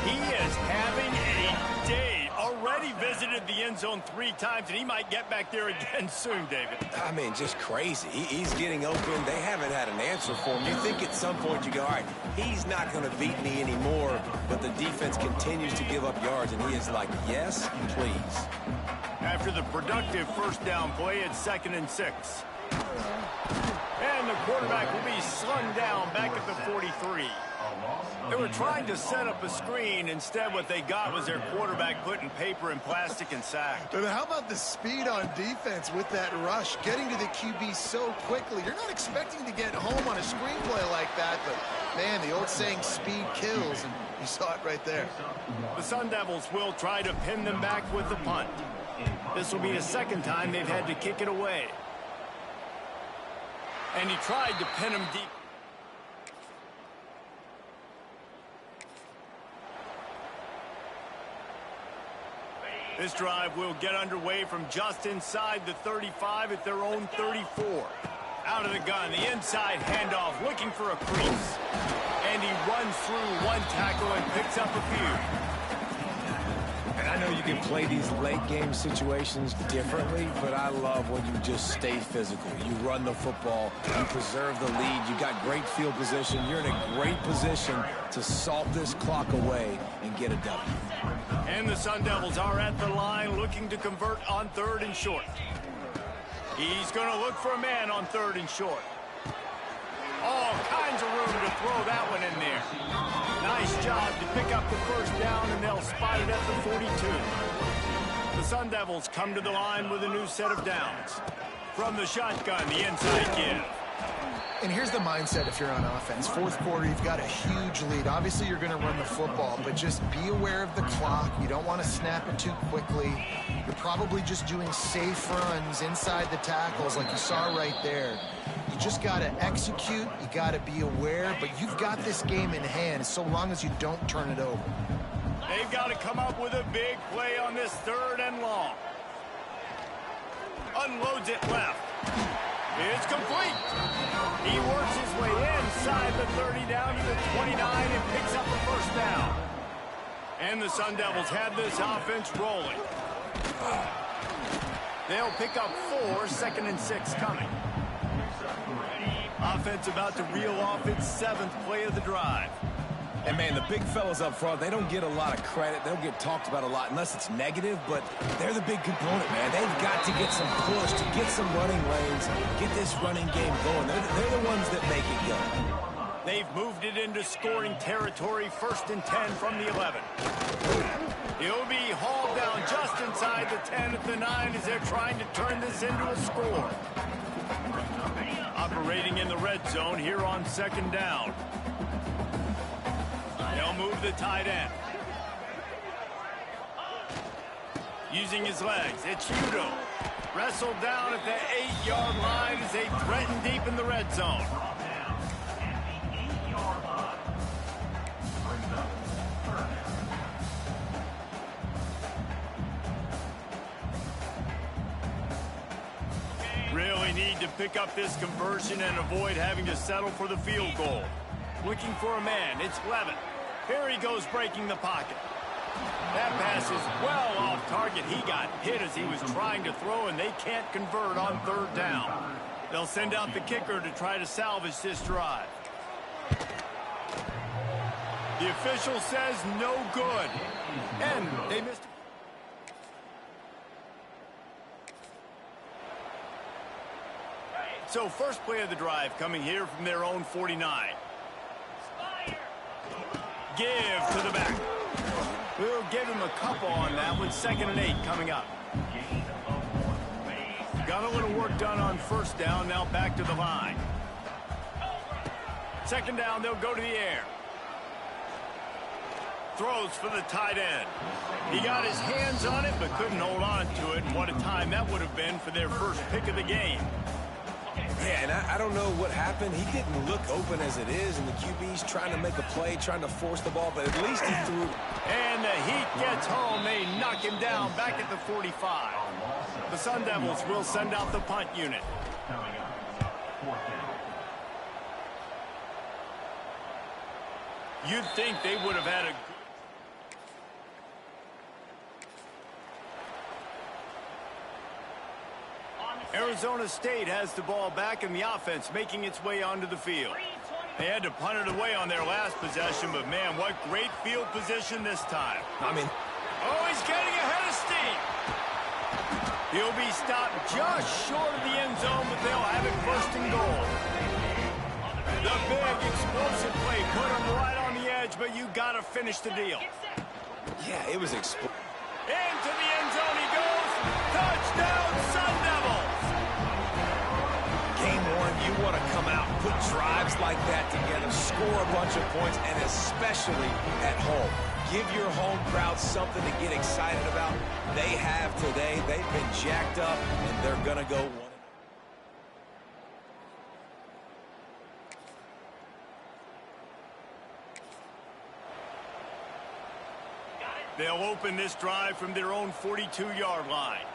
He is having a day. Already visited the end zone 3 times, and he might get back there again soon, David. I mean, just crazy. He's getting open. They haven't had an answer for him. You think at some point you go, all right, he's not going to beat me anymore, but the defense continues to give up yards, and he is like, yes, please. After the productive 1st down play, it's 2nd and 6. And the quarterback will be slung down back at the 43. They were trying to set up a screen. Instead, what they got was their quarterback putting paper and plastic and sacked. But how about the speed on defense with that rush, getting to the QB so quickly? You're not expecting to get home on a screenplay like that, but, man, the old saying, speed kills, and you saw it right there. The Sun Devils will try to pin them back with the punt. This will be the 2nd time they've had to kick it away. And he tried to pin him deep. This drive will get underway from just inside the 35 at their own 34. Out of the gun, the inside handoff, looking for a crease. And he runs through one tackle and picks up a few. And I know you can play these late game situations differently, but I love when you just stay physical. You run the football, you preserve the lead, you got great field position, you're in a great position to salt this clock away and get a W. And the Sun Devils are at the line looking to convert on 3rd and short. He's going to look for a man on 3rd and short. All kinds of room to throw that one in there. Nice job to pick up the first down, and they'll spot it at the 42. The Sun Devils come to the line with a new set of downs. From the shotgun, the inside give. And here's the mindset if you're on offense. 4th quarter, you've got a huge lead. Obviously, you're going to run the football, but just be aware of the clock. You don't want to snap it too quickly. You're probably just doing safe runs inside the tackles like you saw right there. You just got to execute. You got to be aware, but you've got this game in hand so long as you don't turn it over. They've got to come up with a big play on this 3rd and long. Unloads it left. It's complete. He works his way inside the 30 down to the 29 and picks up the first down. And the Sun Devils have this offense rolling. They'll pick up 4, 2nd and 6 coming. Offense about to reel off its 7th play of the drive. And, man, the big fellas up front, they don't get a lot of credit. They don't get talked about a lot unless it's negative, but they're the big component, man. They've got to get some push, to get some running lanes, get this running game going. They're the ones that make it go. They've moved it into scoring territory, 1st and 10 from the 11. He'll be hauled down just inside the 10 at the 9 as they're trying to turn this into a score. Operating in the red zone here on 2nd down. They'll move the tight end. Using his legs, it's Udo. Wrestled down at the 8-yard line as they threaten deep in the red zone. Really need to pick up this conversion and avoid having to settle for the field goal. Looking for a man, it's Levin. Here he goes breaking the pocket. That pass is well off target. He got hit as he was trying to throw, and they can't convert on 3rd down. They'll send out the kicker to try to salvage this drive. The official says no good. And they missed. So first play of the drive coming here from their own 49. Give to the back. We'll give him a couple on that with 2nd and 8 coming up. Got a little work done on 1st down, now back to the line. 2nd down, they'll go to the air. Throws for the tight end. He got his hands on it, but couldn't hold on to it, and what a time that would have been for their first pick of the game. Yeah, and I don't know what happened. He didn't look open as it is, and the QB's trying to make a play, trying to force the ball, but at least he threw. And the heat gets home. They knock him down back at the 45. The Sun Devils will send out the punt unit. You'd think they would have had a... Arizona State has the ball back in the offense, making its way onto the field. They had to punt it away on their last possession, but man, what great field position this time. Oh, he's getting ahead of steam. He'll be stopped just short of the end zone, but they'll have it 1st and goal. The big explosive play put him right on the edge, but you got to finish the deal. Yeah, it was explosive. Into the end zone he goes. Touchdown, Sun Devils. Game 1, you want to come out, put drives like that together, score a bunch of points, and especially at home. Give your home crowd something to get excited about. They have today. They've been jacked up, and they're going to go 1. They'll open this drive from their own 42-yard line.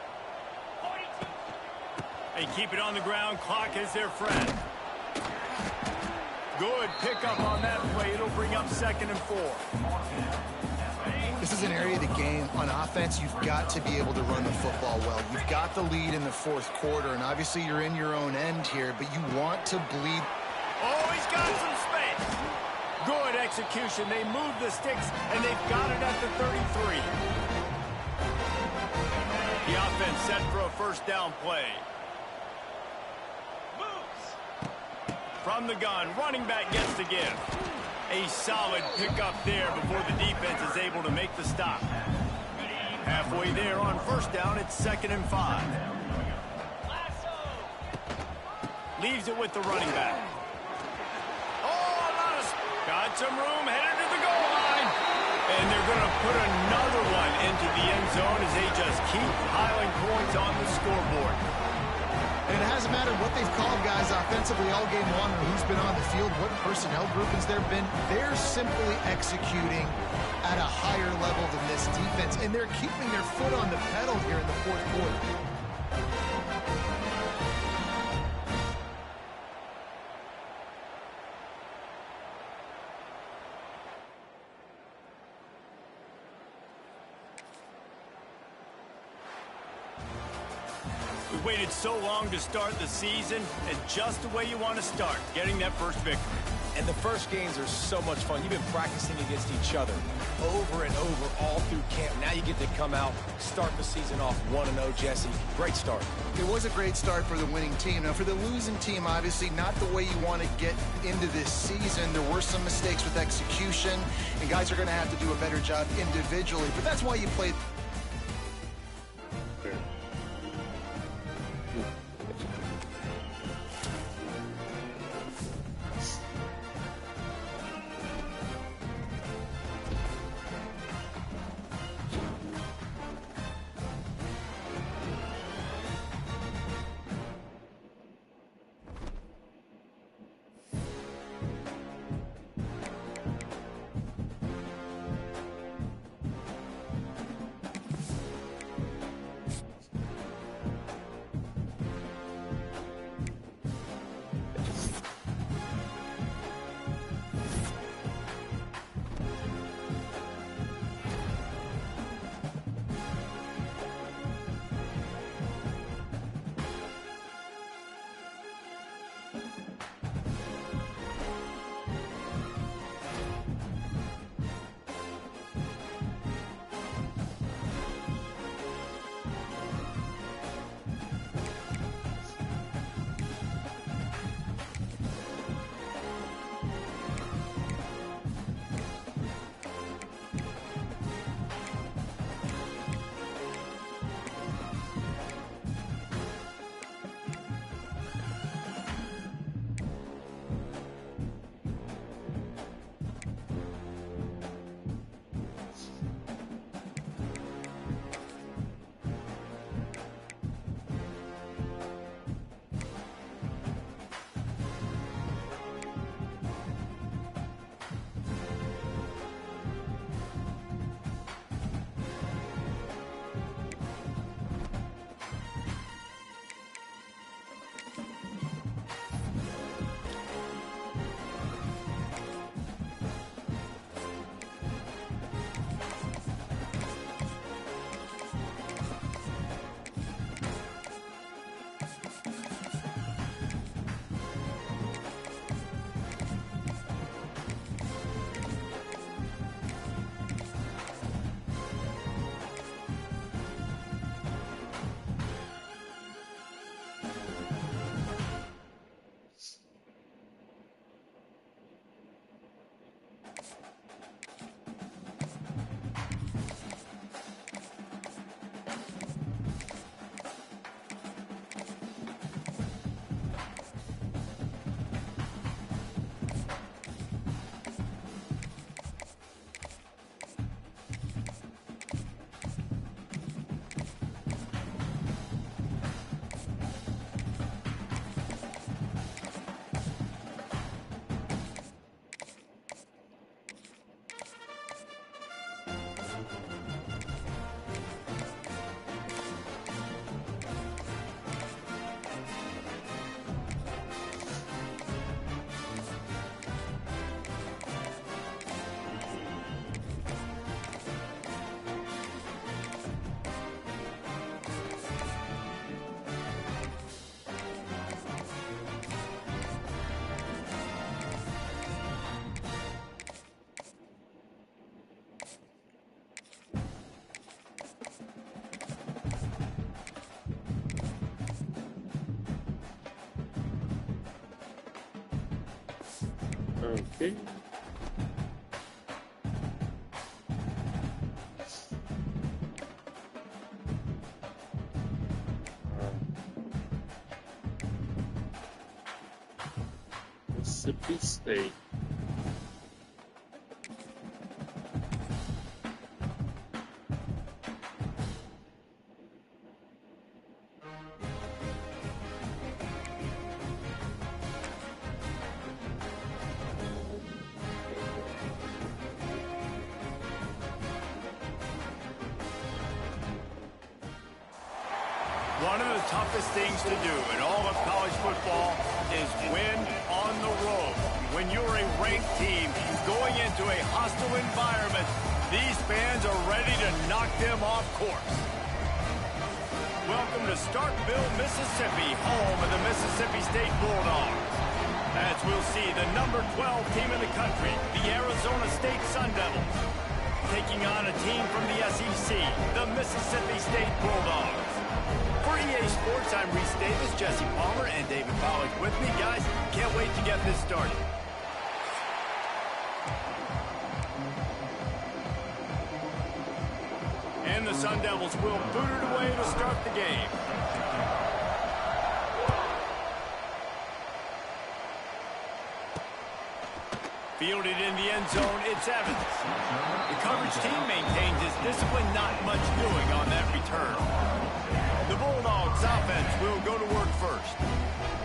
They keep it on the ground. Clock is their friend. Good pickup on that play. It'll bring up 2nd and 4. This is an area of the game. On offense, you've got to be able to run the football well. You've got the lead in the 4th quarter, and obviously you're in your own end here, but you want to bleed. Oh, he's got some space. Good execution. They move the sticks, and they've got it at the 33. The offense set for a 1st down play. From the gun, running back gets the give. A solid pickup there before the defense is able to make the stop. Halfway there on 1st down, it's 2nd and 5. Leaves it with the running back. Oh, a lot of... Got some room, headed to the goal line. And they're going to put another one into the end zone as they just keep piling points on the scoreboard. And it hasn't mattered what they've called guys offensively all game long or who's been on the field, what personnel groupings there have been. They're simply executing at a higher level than this defense, and they're keeping their foot on the pedal here in the 4th quarter. Waited so long to start the season, and just the way you want to start, getting that first victory. And the first games are so much fun. You've been practicing against each other over and over all through camp. Now you get to come out, start the season off 1-0, Jesse. Great start. It was a great start for the winning team. Now, for the losing team, obviously not the way you want to get into this season. There were some mistakes with execution, and guys are going to have to do a better job individually. But that's why you play. Okay. Mississippi State. One of the toughest things to do in all of college football is win on the road. When you're a ranked team going into a hostile environment, these fans are ready to knock them off course. Welcome to Starkville, Mississippi, home of the Mississippi State Bulldogs. As we'll see the number 12 team in the country, the Arizona State Sun Devils, taking on a team from the SEC, the Mississippi State Bulldogs. For EA Sports, I'm Reese Davis, Jesse Palmer, and David Pollack with me. Guys, can't wait to get this started. And the Sun Devils will boot it away to start the game. Fielded in the end zone, it's Evans. The coverage team maintains his discipline, not much doing on that return. The Bulldogs offense will go to work first.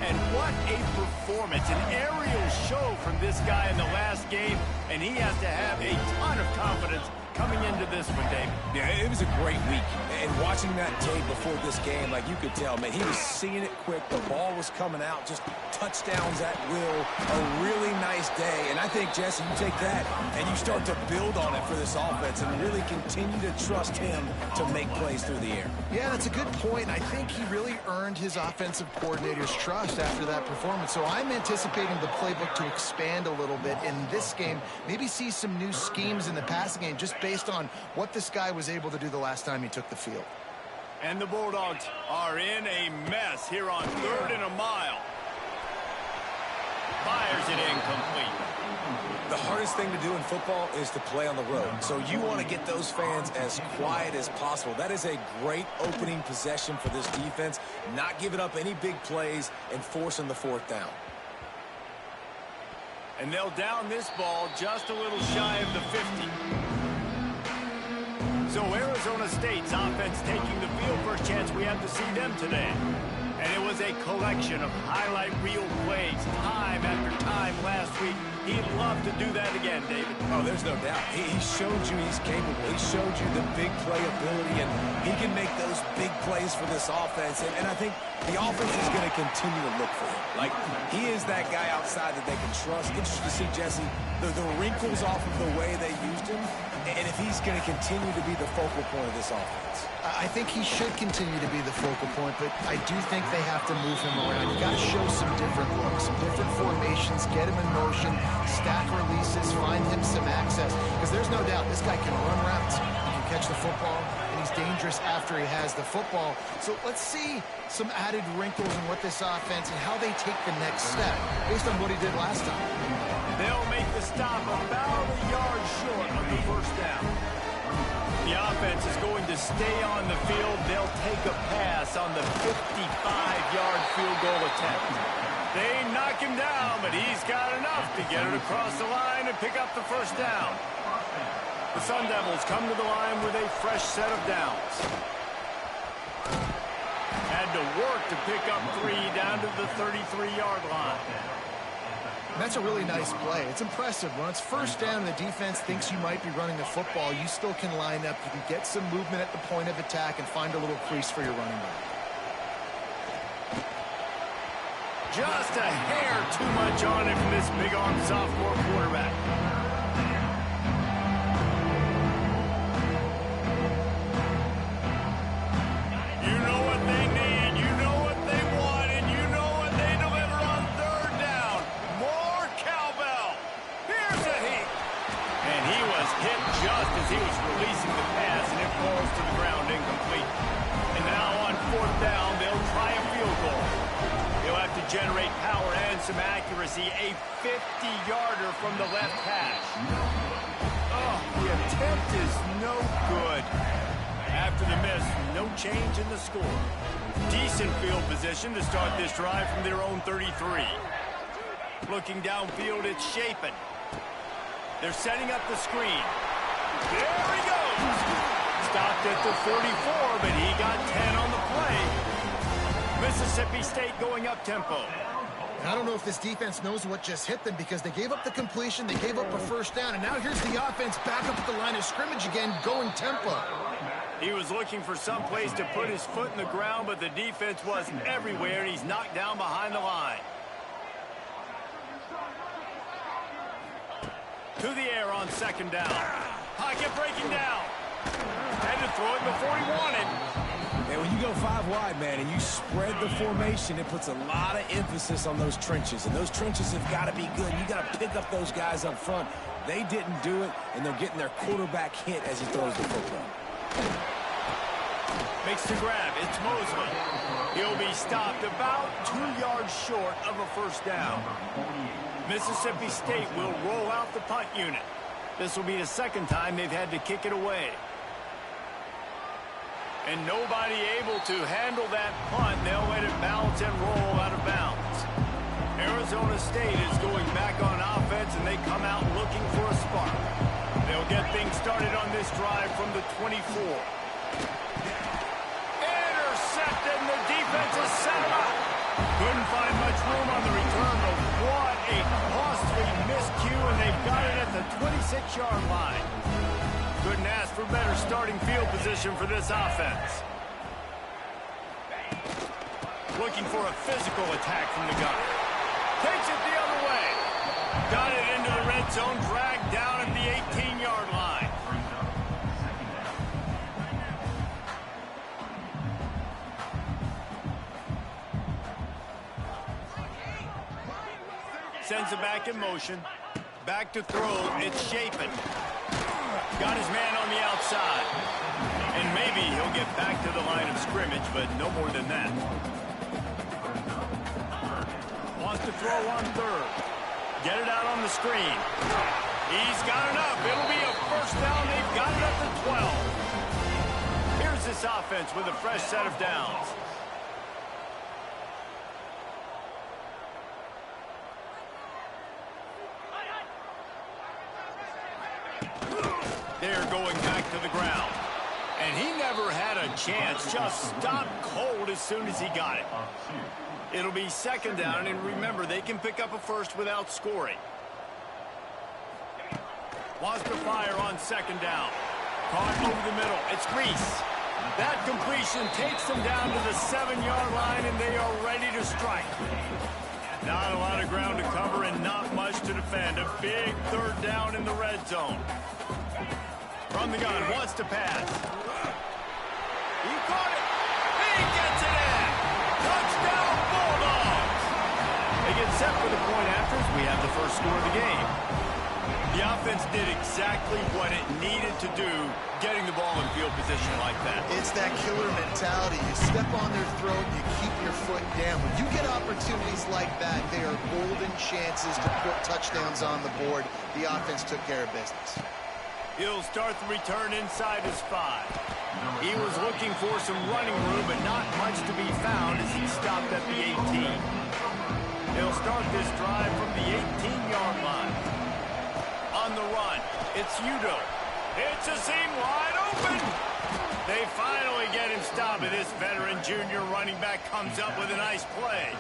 And what a performance, an aerial show from this guy in the last game, and he has to have a ton of confidence coming into this one, Dave. Yeah, it was a great week. And watching that tape before this game, like you could tell, man, he was seeing it quick. The ball was coming out, just touchdowns at will. A really nice day. And I think, Jesse, you take that and you start to build on it for this offense and really continue to trust him to make plays through the air. Yeah, that's a good point. I think he really earned his offensive coordinator's trust after that performance. So I'm anticipating the playbook to expand a little bit in this game. Maybe see some new schemes in the passing game just based on what this guy was able to do the last time he took the field. And the Bulldogs are in a mess here on 3rd and a mile. Fires it incomplete. The hardest thing to do in football is to play on the road. So you want to get those fans as quiet as possible. That is a great opening possession for this defense. Not giving up any big plays and forcing the 4th down. And they'll down this ball just a little shy of the 50. So Arizona State's offense taking the field. First chance we have to see them today. And it was a collection of highlight reel plays time after time last week. He'd love to do that again, David. Oh, there's no doubt. He showed you he's capable. He showed you the big play ability, and he can make those big plays for this offense. And I think the offense is going to continue to look for him. Like, he is that guy outside that they can trust. Interesting to see, Jesse, the wrinkles off of the way they used him, and if he's going to continue to be the focal point of this offense. I think he should continue to be the focal point, but I do think they have to move him around. You got to show some different looks, some different formations, get him in motion, stack releases, find him some access. Because there's no doubt this guy can run routes, he can catch the football, and he's dangerous after he has the football. So let's see some added wrinkles in what this offense and how they take the next step based on what he did last time. They'll make the stop about a yard short of the 1st down. The offense is going to stay on the field. They'll take a pass on the 55-yard field goal attempt. They knock him down, but he's got enough to get it across the line and pick up the 1st down. The Sun Devils come to the line with a fresh set of downs. Had to work to pick up 3 down to the 33-yard line. And that's a really nice play. It's impressive. When it's 1st down and the defense thinks you might be running the football, you still can line up. You can get some movement at the point of attack and find a little crease for your running back. Just a hair too much on it from this big-armed sophomore quarterback. You know what they need, you know what they want, and you know what they deliver on 3rd down. More cowbell. Here's a hit. And he was hit just as he was releasing the pass, and it falls to the ground incomplete. And now on 4th down, they'll try a field goal. He'll have to generate power and some accuracy, a 50-yarder from the left hash. Oh, the attempt is no good. After the miss, no change in the score. Decent field position to start this drive from their own 33. Looking downfield, it's Shapen. They're setting up the screen. There he goes. Stopped at the 44, but he got 10 on the play. Mississippi State going up tempo. I don't know if this defense knows what just hit them because they gave up the completion, they gave up a first down, and now here's the offense back up at the line of scrimmage again, going tempo. He was looking for some place to put his foot in the ground, but the defense was everywhere, and he's knocked down behind the line. To the air on second down. Pocket breaking down. Had to throw it before he wanted. And when you go 5 wide, man, and you spread the formation, it puts a lot of emphasis on those trenches. And those trenches have got to be good. You got to pick up those guys up front. They didn't do it, and they're getting their quarterback hit as he throws the football. Makes the grab. It's Mosley. He'll be stopped about 2 yards short of a first down. Mississippi State will roll out the punt unit. This will be the second time they've had to kick it away. And nobody able to handle that punt. They'll let it bounce and roll out of bounds. Arizona State is going back on offense, and they come out looking for a spark. They'll get things started on this drive from the 24. Intercepted, and the defense has set him up. Couldn't find much room on the return, but what a costly miscue, and they've got it at the 26-yard line. Couldn't ask for better starting field position for this offense. Looking for a physical attack from the gun. Takes it the other way. Got it into the red zone, dragged down at the 18-yard line. Sends it back in motion. Back to throw. It's Shapen. Got his man on the outside. And maybe he'll get back to the line of scrimmage, but no more than that. Wants to throw on third. Get it out on the screen. He's got enough. It'll be a first down. They've got it up to 12. Here's this offense with a fresh set of downs. They're going back to the ground. And he never had a chance. Just stopped cold as soon as he got it. It'll be second down, and remember, they can pick up a first without scoring. Wants to fire on second down. Caught over the middle. It's Reese. That completion takes them down to the 7-yard line, and they are ready to strike. Not a lot of ground to cover and not much to defend. A big third down in the red zone. From the gun, wants to pass. He caught it. He gets it in. Touchdown, Bulldogs. They get set for the point after as we have the first score of the game. The offense did exactly what it needed to do, getting the ball in field position like that. It's that killer mentality. You step on their throat, you keep your foot down. When you get opportunities like that, they are golden chances to put touchdowns on the board. The offense took care of business. He'll start the return inside his 5. He was looking for some running room, but not much to be found as he stopped at the 18. He'll start this drive from the 18-yard line. On the run, it's Udo. It's a seam wide open. They finally get him stopped, and this veteran junior running back comes up with a nice play.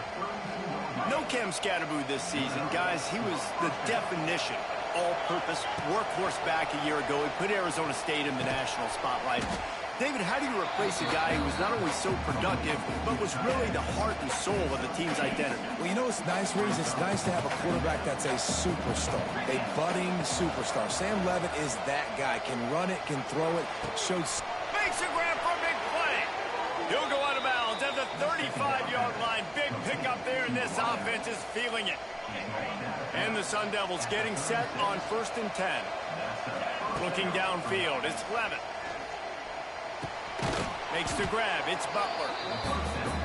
No Cam Scatterboo this season, guys. He was the definition all-purpose workhorse back a year ago. He put Arizona State in the national spotlight. David, how do you replace a guy who was not only so productive, but was really the heart and soul of the team's identity? Well, you know what's nice, Reese? It's nice to have a quarterback that's a superstar, a budding superstar. Sam Levitt is that guy. Can run it, can throw it. Showed... Makes a grab for a big play. He'll go out of bounds at the 35-yard line. Big pickup there, and this offense is feeling it. And the Sun Devils getting set on 1st and 10. Looking downfield, it's Levitt. Makes the grab. It's Butler.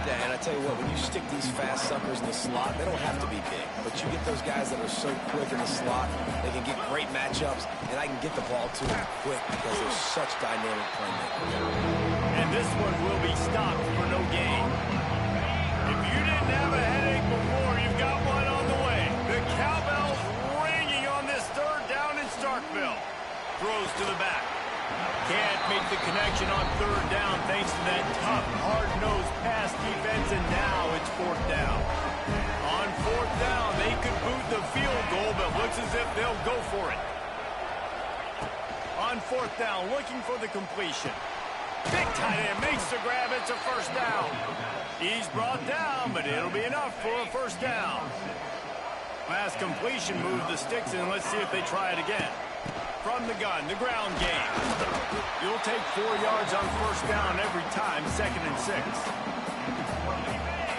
Yeah, and I tell you what, when you stick these fast suckers in the slot, they don't have to be big. But you get those guys that are so quick in the slot, they can get great matchups, and I can get the ball to them quick because they're such dynamic playmakers. And this one will be stopped for no gain. If you didn't have a headache before, you've got one on the way. The cowbell's ringing on this third down in Starkville. Throws to the back. Can't make the connection on third down thanks to that tough, hard-nosed pass defense, and now it's fourth down. On fourth down, they could boot the field goal, but looks as if they'll go for it. On fourth down, looking for the completion. Big tight end makes the grab. It's a first down. He's brought down, but it'll be enough for a first down. Last completion moved the sticks in. Let's see if they try it again. From the gun, the ground game. You'll take 4 yards on first down every time, 2nd and 6.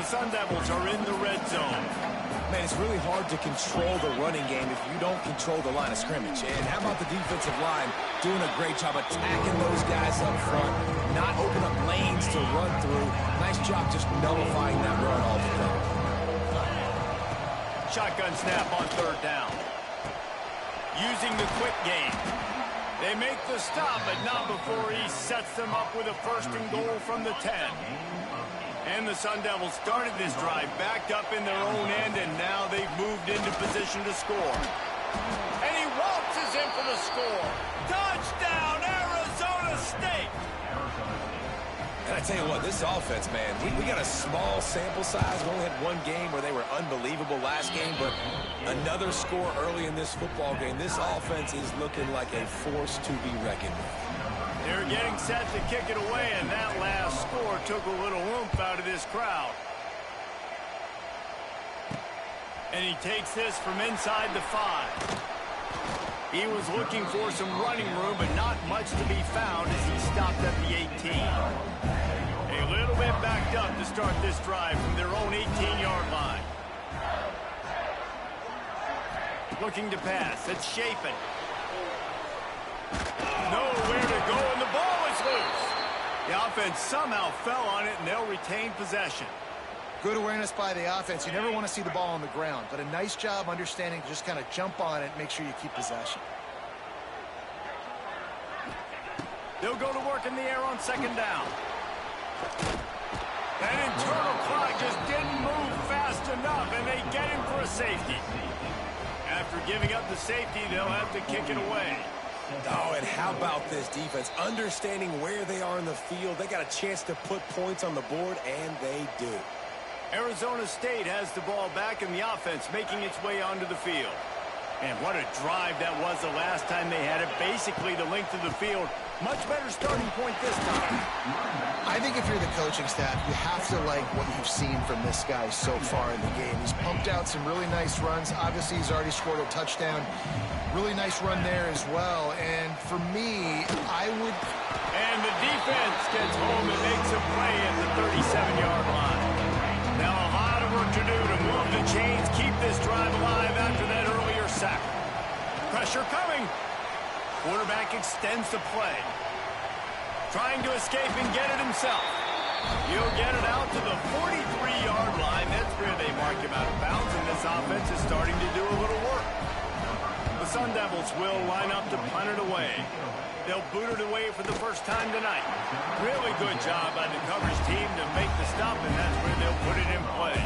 The Sun Devils are in the red zone. Man, it's really hard to control the running game if you don't control the line of scrimmage. And how about the defensive line doing a great job attacking those guys up front, not open up lanes to run through. Nice job just nullifying that run altogether. Shotgun snap on third down. Using the quick game. They make the stop, but not before he sets them up with a first and goal from the 10. And the Sun Devils started this drive backed up in their own end, and now they've moved into position to score. And he waltzes in for the score. Touchdown, Arizona State! And I tell you what, this offense, man, we got a small sample size. We only had one game where they were unbelievable last game, but another score early in this football game. This offense is looking like a force to be reckoned with. They're getting set to kick it away, and that last score took a little oomph out of this crowd. And he takes this from inside the 5. He was looking for some running room, but not much to be found as he stopped at the 18. A little bit backed up to start this drive from their own 18-yard line. Looking to pass. It's Chapin. Nowhere to go, and the ball is loose. The offense somehow fell on it, and they'll retain possession. Good awareness by the offense. You never want to see the ball on the ground, but a nice job understanding to just kind of jump on it and make sure you keep possession. They'll go to work in the air on second down. That internal clock just didn't move fast enough, and they get him for a safety. After giving up the safety, they'll have to kick it away. Oh, and how about this defense? Understanding where they are in the field, they got a chance to put points on the board, and they do. Arizona State has the ball back, and the offense making its way onto the field. And what a drive that was the last time they had it. Basically the length of the field. Much better starting point this time. I think if you're the coaching staff, you have to like what you've seen from this guy so far in the game. He's pumped out some really nice runs. Obviously, he's already scored a touchdown. Really nice run there as well. And for me, I would... And the defense gets home and makes a play at the 37-yard line. Now a lot of work to do to move the chains, keep this drive alive after that earlier sack. Pressure coming. Quarterback extends the play. Trying to escape and get it himself. He'll get it out to the 43-yard line. That's where they mark him out of bounds, and this offense is starting to do a little work. The Sun Devils will line up to punt it away. They'll boot it away for the first time tonight. Really good job by the coverage team to make the stop, and that's where they'll put it in play.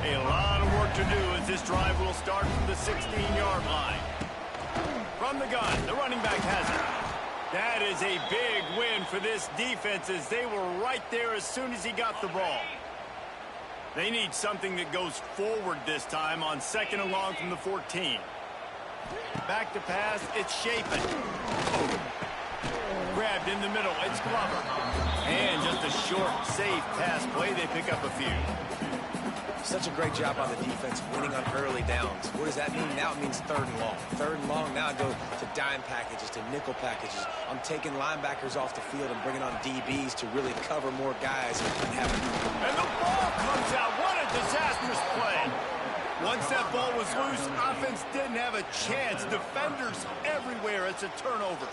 A lot of work to do as this drive will start from the 16-yard line. From the gun, the running back has it. That is a big win for this defense as they were right there as soon as he got the ball. They need something that goes forward this time on second and long from the 14. Back to pass, it's Chapin. Grabbed in the middle, it's Glover. And just a short, safe pass play, they pick up a few. Such a great job on the defense winning on early downs. What does that mean? Now it means third and long. Third and long, now I go to dime packages, to nickel packages. I'm taking linebackers off the field and bringing on DBs to really cover more guys and have it. And the ball comes out. What a disastrous play. Once that ball was loose, offense didn't have a chance. Defenders everywhere. It's a turnover.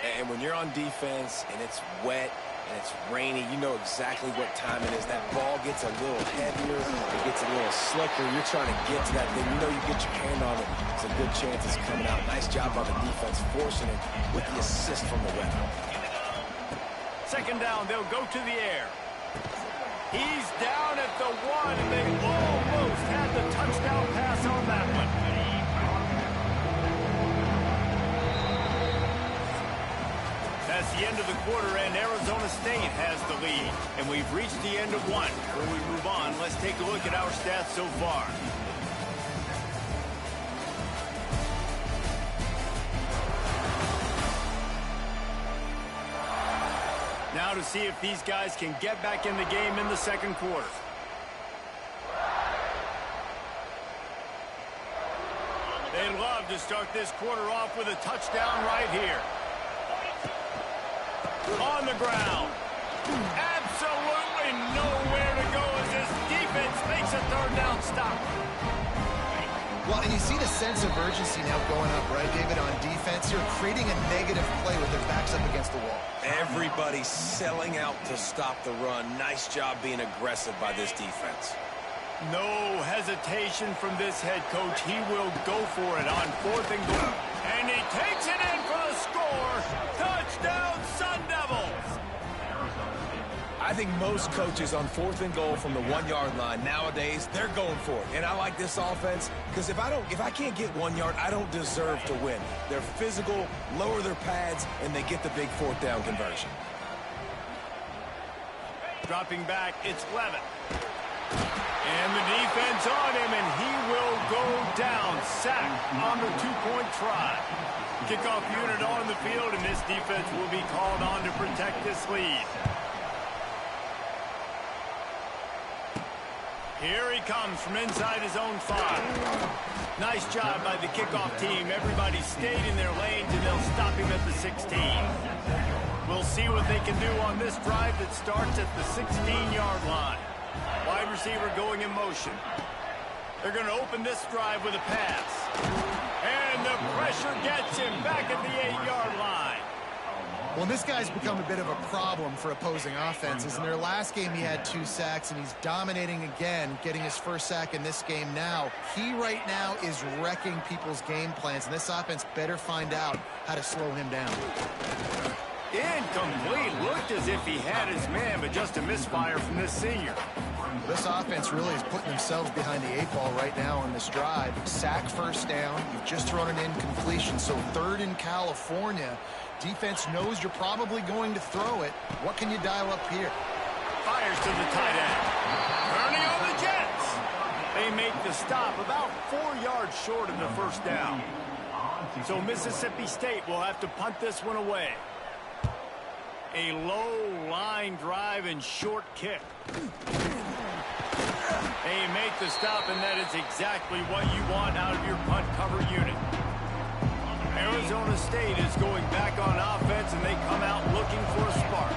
And when you're on defense and it's wet and it's rainy, you know exactly what time it is. That ball gets a little heavier, it gets a little slicker. You're trying to get to that thing. You know you get your hand on it. It's a good chance it's coming out. Nice job by the defense forcing it with the assist from the ref. Second down, they'll go to the air. He's down at the 1, and they almost had the touchdown pass on that one. That's the end of the quarter, and Arizona State has the lead. And we've reached the end of one. Before we move on, let's take a look at our stats so far. Now to see if these guys can get back in the game in the second quarter. They'd love to start this quarter off with a touchdown right here. On the ground. Absolutely nowhere to go as this defense makes a third down stop. Well, and you see the sense of urgency now going up, right, David, on defense. You're creating a negative play with their backs up against the wall. Everybody's selling out to stop the run. Nice job being aggressive by this defense. No hesitation from this head coach. He will go for it on 4th and goal. And he takes it in for the score. Touchdown, Sun Devils. I think most coaches on 4th and goal from the 1-yard line nowadays, they're going for it. And I like this offense because if I can't get 1 yard, I don't deserve to win. They're physical, lower their pads, and they get the big 4th down conversion. Dropping back, it's Levin. And the defense on him, and he will go down. Sacked on the 2-point try. Kickoff unit on the field, and this defense will be called on to protect this lead. Here he comes from inside his own 5. Nice job by the kickoff team. Everybody stayed in their lanes, and they'll stop him at the 16. We'll see what they can do on this drive that starts at the 16-yard line. Wide receiver going in motion. They're going to open this drive with a pass. And the pressure gets him back at the 8-yard line. Well, this guy's become a bit of a problem for opposing offenses. In their last game, he had 2 sacks, and he's dominating again, getting his first sack in this game now. He right now is wrecking people's game plans, and this offense better find out how to slow him down. Incomplete. Looked as if he had his man, but just a misfire from this senior. This offense really is putting themselves behind the 8 ball right now on this drive. Sack, first down. You've just thrown an incompletion, so 3rd in California. Defense knows you're probably going to throw it. What can you dial up here? Fires to the tight end. Turning on the Jets. They make the stop about 4 yards short of the first down. So Mississippi State will have to punt this one away. A low line drive and short kick. They make the stop, and that is exactly what you want out of your punt cover unit. Arizona State is going back on offense, and they come out looking for a spark.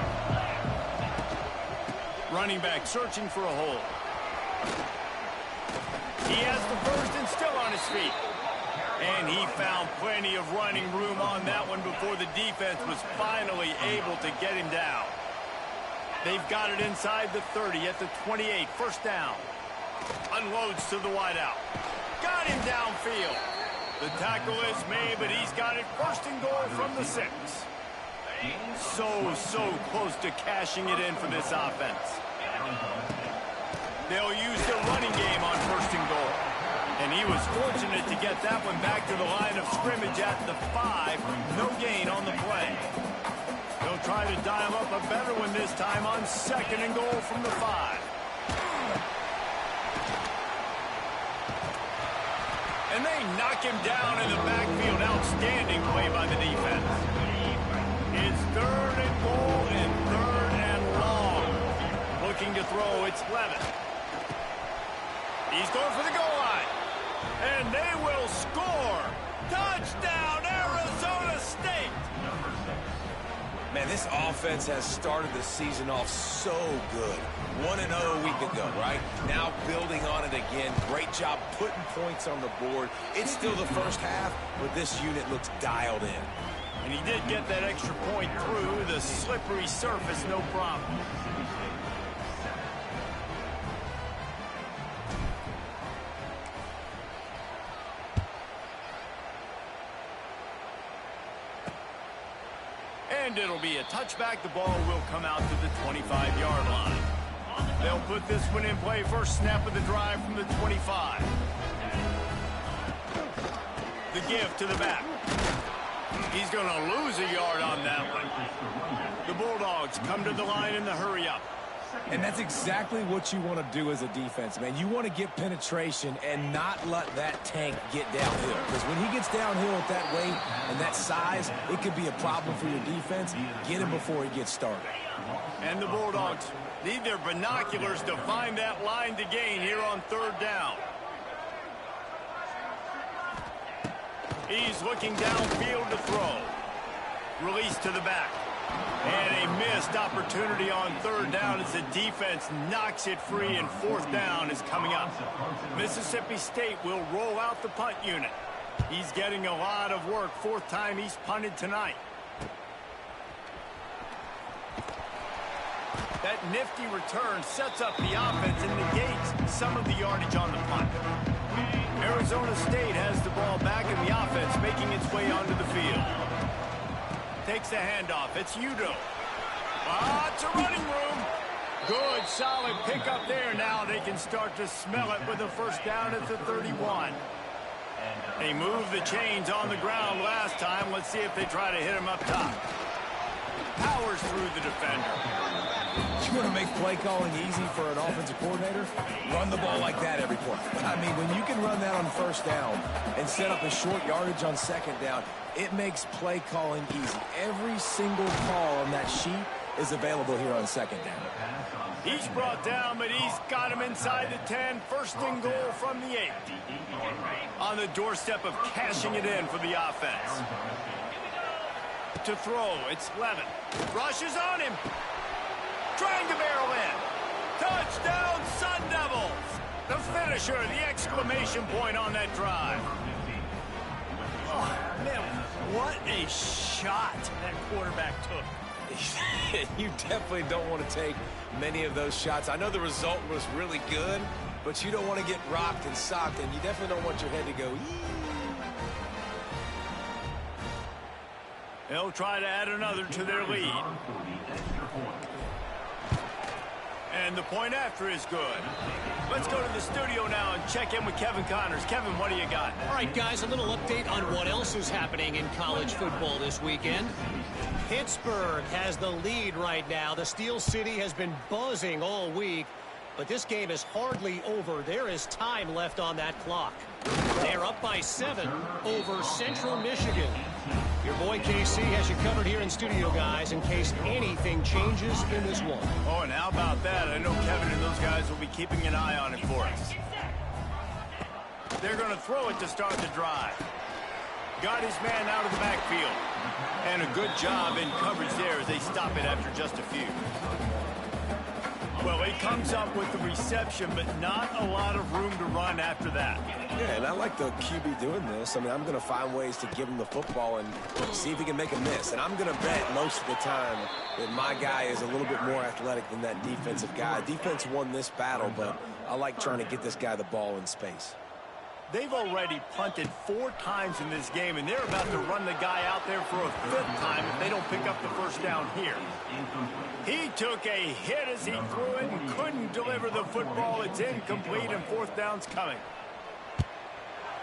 Running back searching for a hole. He has the first and still on his feet. And he found plenty of running room on that one before the defense was finally able to get him down. They've got it inside the 30 at the 28. First down. Unloads to the wideout. Got him downfield. The tackle is made, but he's got it first and goal from the 6. So close to cashing it in for this offense. They'll use the running game on first and goal. And he was fortunate to get that one back to the line of scrimmage at the 5. No gain on the play. They'll try to dial up a better one this time on 2nd and goal from the 5. And they knock him down in the backfield. Outstanding play by the defense. It's 3rd and goal and 3rd and long. Looking to throw, it's Levin. He's going for the goal line. And they will score. Touchdown, Arizona State. Man, this offense has started the season off so good. 1-0 a week ago, right? Now building on it again. Great job putting points on the board. It's still the first half, but this unit looks dialed in. And he did get that extra point through the slippery surface, no problem. And it'll be a touchback. The ball will come out to the 25-yard line. They'll put this one in play. First snap of the drive from the 25. The give to the back. He's going to lose a yard on that one. The Bulldogs come to the line in the hurry up. And that's exactly what you want to do as a defense, man. You want to get penetration and not let that tank get downhill. Because when he gets downhill at that weight and that size, it could be a problem for your defense. Get him before he gets started. And the Bulldogs need their binoculars to find that line to gain here on third down. He's looking downfield to throw. Release to the back. And a missed opportunity on third down as the defense knocks it free, and fourth down is coming up. Mississippi State will roll out the punt unit. He's getting a lot of work. Fourth time he's punted tonight. That nifty return sets up the offense and negates some of the yardage on the punt. Arizona State has the ball back in the offense, making its way onto the field. Takes the handoff. It's Udo. Lots of running room. Good, solid pickup there. Now they can start to smell it with a first down at the 31. They moved the chains on the ground last time. Let's see if they try to hit him up top. Powers through the defender. You want to make play calling easy for an offensive coordinator? Run the ball like that every play. I mean, when you can run that on first down and set up a short yardage on second down, it makes play calling easy. Every single call on that sheet is available here on second down. He's brought down, but he's got him inside the 10. First and goal from the 8. On the doorstep of cashing it in for the offense. To throw, it's Levin. Rushes on him. Trying to barrel in. Touchdown, Sun Devils. The finisher, the exclamation point on that drive. Oh, man, what a shot that quarterback took. You definitely don't want to take many of those shots. I know the result was really good, but you don't want to get rocked and socked, and you definitely don't want your head to go, They'll try to add another to their lead. And the point after is good. Let's go to the studio now and check in with Kevin Connors. Kevin, what do you got? All right, guys, a little update on what else is happening in college football this weekend. Pittsburgh has the lead right now. The Steel City has been buzzing all week, but this game is hardly over. There is time left on that clock. They're up by 7 over Central Michigan. Your boy KC has you covered here in studio, guys, in case anything changes in this one. Oh, and how about that? I know Kevin and those guys will be keeping an eye on it for us. They're going to throw it to start the drive. Got his man out of the backfield. And a good job in coverage there as they stop it after just a few. Well, he comes up with the reception, but not a lot of room to run after that. Yeah, and I like the QB doing this. I mean, I'm going to find ways to give him the football and see if he can make a miss. And I'm going to bet most of the time that my guy is a little bit more athletic than that defensive guy. Defense won this battle, but I like trying to get this guy the ball in space. They've already punted 4 times in this game, and they're about to run the guy out there for a 5th time if they don't pick up the first down here. He took a hit as he threw it and couldn't deliver the football. It's incomplete, and 4th down's coming.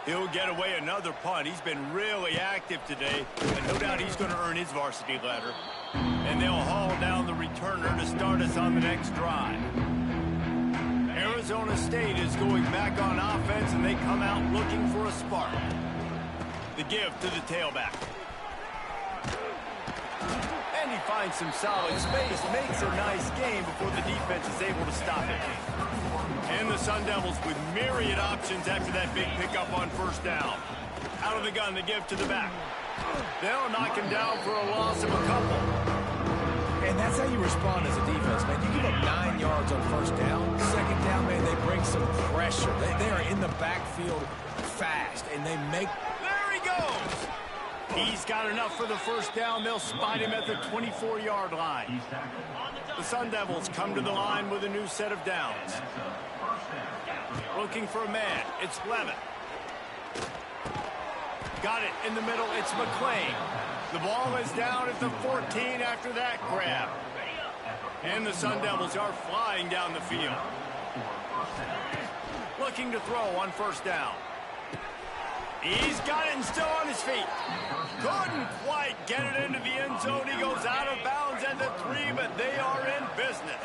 He'll get away another punt. He's been really active today, and no doubt he's going to earn his varsity letter. And they'll haul down the returner to start us on the next drive. Arizona State is going back on offense, and they come out looking for a spark. The give to the tailback. And he finds some solid space, makes a nice game before the defense is able to stop it. And the Sun Devils with myriad options after that big pickup on first down. Out of the gun, the give to the back. They'll knock him down for a loss of a couple. And that's how you respond as a defense, man. You give up 9 yards on first down. Second down, man, they bring some pressure. They are in the backfield fast, and they make... There he goes! He's got enough for the first down. They'll spot him at the 24-yard line. The Sun Devils come to the line with a new set of downs. Looking for a man. It's Levin. Got it in the middle. It's McClain. The ball is down at the 14 after that grab. And the Sun Devils are flying down the field. Looking to throw on first down. He's got it and still on his feet. Couldn't quite get it into the end zone. He goes out of bounds at the 3, but they are in business.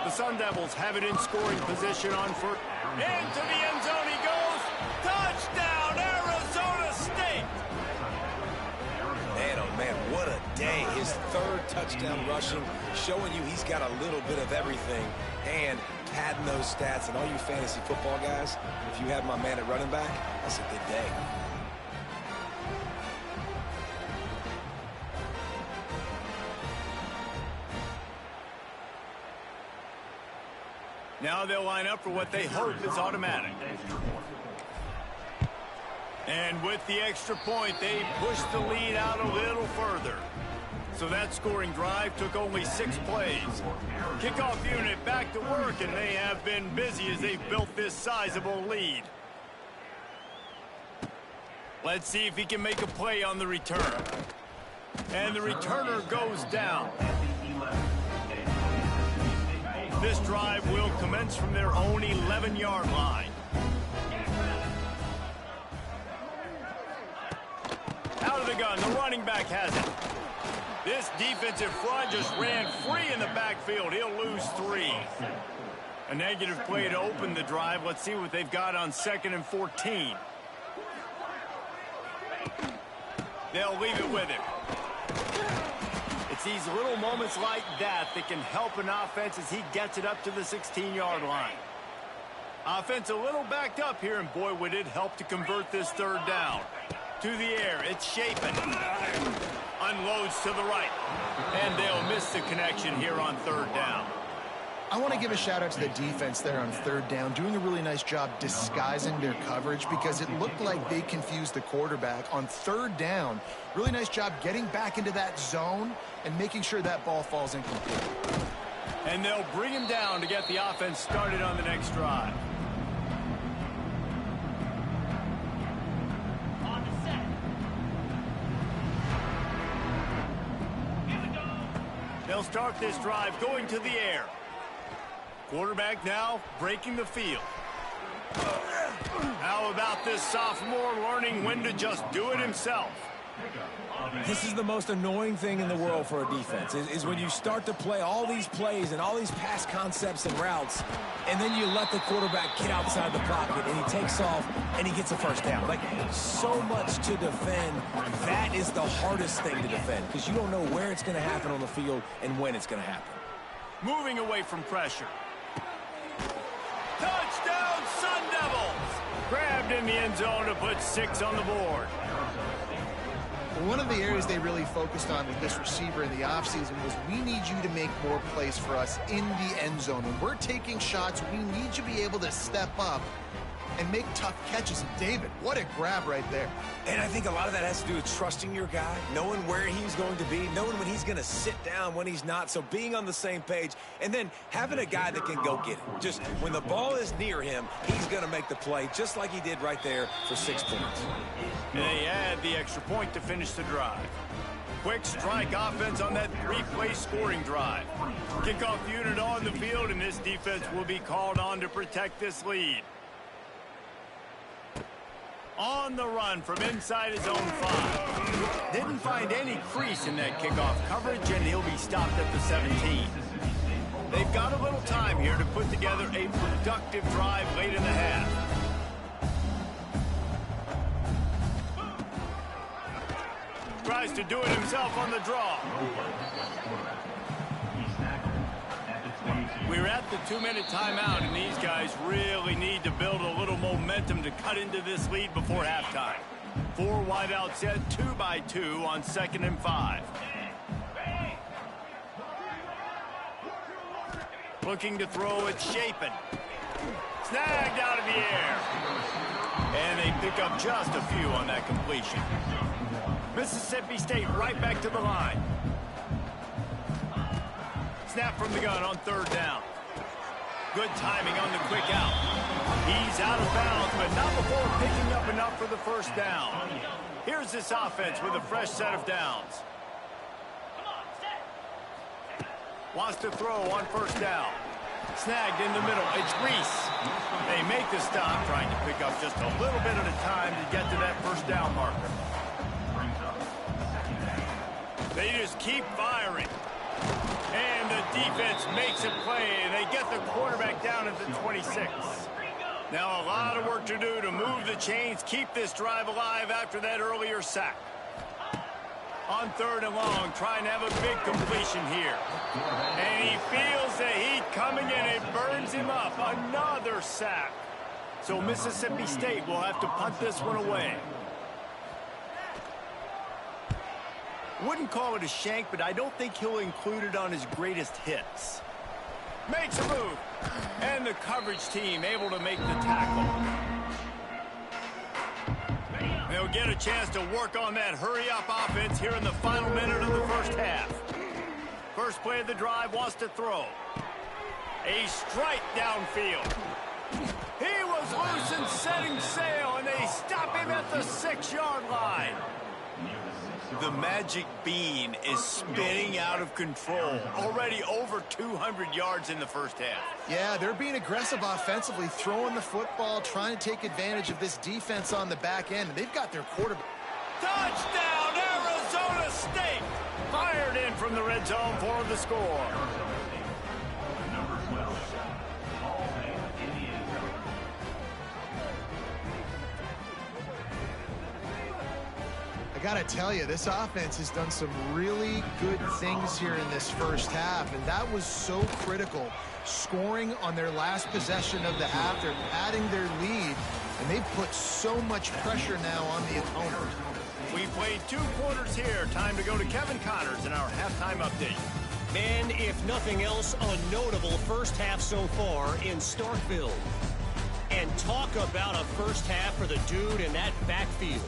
The Sun Devils have it in scoring position on first. Into the end zone he goes. Touchdown, Arizona State. Man, oh man, what a day. His third touchdown rushing, showing you he's got a little bit of everything. And padding those stats, and all you fantasy football guys, if you have my man at running back, that's a good day. Now they'll line up for what they hope is automatic. And with the extra point, they push the lead out a little further. So that scoring drive took only 6 plays. Kickoff unit back to work, and they have been busy as they've built this sizable lead. Let's see if he can make a play on the return. And the returner goes down. This drive will commence from their own 11-yard line. Out of the gun, the running back has it. This defensive front just ran free in the backfield. He'll lose 3. A negative play to open the drive. Let's see what they've got on 2nd and 14. They'll leave it with him. It's these little moments like that that can help an offense as he gets it up to the 16-yard line. Offense a little backed up here, and boy, would it help to convert this third down. To the air, it's Shapen. Unloads to the right. And they'll miss the connection here on third down. I want to give a shout out to the defense there on third down, doing a really nice job disguising their coverage because it looked like they confused the quarterback on third down. Really nice job getting back into that zone and making sure that ball falls incomplete. And they'll bring him down to get the offense started on the next drive. They'll start this drive going to the air. Quarterback now breaking the field. How about this sophomore learning when to just do it himself? This is the most annoying thing in the world for a defense, is when you start to play all these plays and all these pass concepts and routes, and then you let the quarterback get outside the pocket, and he takes off, and he gets a first down. Like, so much to defend. That is the hardest thing to defend, because you don't know where it's going to happen on the field and when it's going to happen. Moving away from pressure. Touchdown, Sun Devils! Grabbed in the end zone to put 6 on the board. One of the areas they really focused on with this receiver in the offseason was we need you to make more plays for us in the end zone. When we're taking shots, we need you to be able to step up and make tough catches. And David, what a grab right there. And I think a lot of that has to do with trusting your guy, knowing where he's going to be, knowing when he's going to sit down, when he's not, so being on the same page, and then having a guy that can go get it. Just when the ball is near him, he's going to make the play, just like he did right there for 6 points. And they add the extra point to finish the drive. Quick strike offense on that 3-play scoring drive. Kickoff unit on the field, and this defense will be called on to protect this lead. On the run from inside his own 5. Didn't find any crease in that kickoff coverage, and he'll be stopped at the 17. They've got a little time here to put together a productive drive late in the half. Tries to do it himself on the draw. We're at the 2-minute timeout, and these guys really need to build a little momentum to cut into this lead before halftime. 4 wide out set, 2-by-2 on 2nd and 5. Looking to throw it, Shapen. Snagged out of the air. And they pick up just a few on that completion. Mississippi State right back to the line. Snap from the gun on 3rd down. Good timing on the quick out. He's out of bounds, but not before picking up enough for the 1st down. Here's this offense with a fresh set of downs. Wants to throw on 1st down. Snagged in the middle. It's Reese. They make the stop, trying to pick up just a little bit at a time to get to that 1st down marker. They just keep firing. And the defense makes a play. They get the quarterback down at the 26. Now a lot of work to do to move the chains, keep this drive alive after that earlier sack. On 3rd and long, trying to have a big completion here. And he feels the heat coming in. It burns him up. Another sack. So Mississippi State will have to punt this one away. Wouldn't call it a shank, but I don't think he'll include it on his greatest hits. Makes a move. And the coverage team able to make the tackle. They'll get a chance to work on that hurry-up offense here in the final minute of the 1st half. First play of the drive, wants to throw. A strike downfield. He was loose and setting sail, and they stop him at the 6-yard line. The magic bean is spinning out of control. Already over 200 yards in the 1st half. Yeah, they're being aggressive offensively, throwing the football, trying to take advantage of this defense on the back end. And they've got their quarterback. Touchdown, Arizona State! Fired in from the red zone for the score. I got to tell you, this offense has done some really good things here in this 1st half, and that was so critical. Scoring on their last possession of the half, they're adding their lead, and they've put so much pressure now on the opponent. We played 2 quarters here. Time to go to Kevin Connors in our halftime update. And if nothing else, a notable 1st half so far in Starkville. And talk about a 1st half for the dude in that backfield.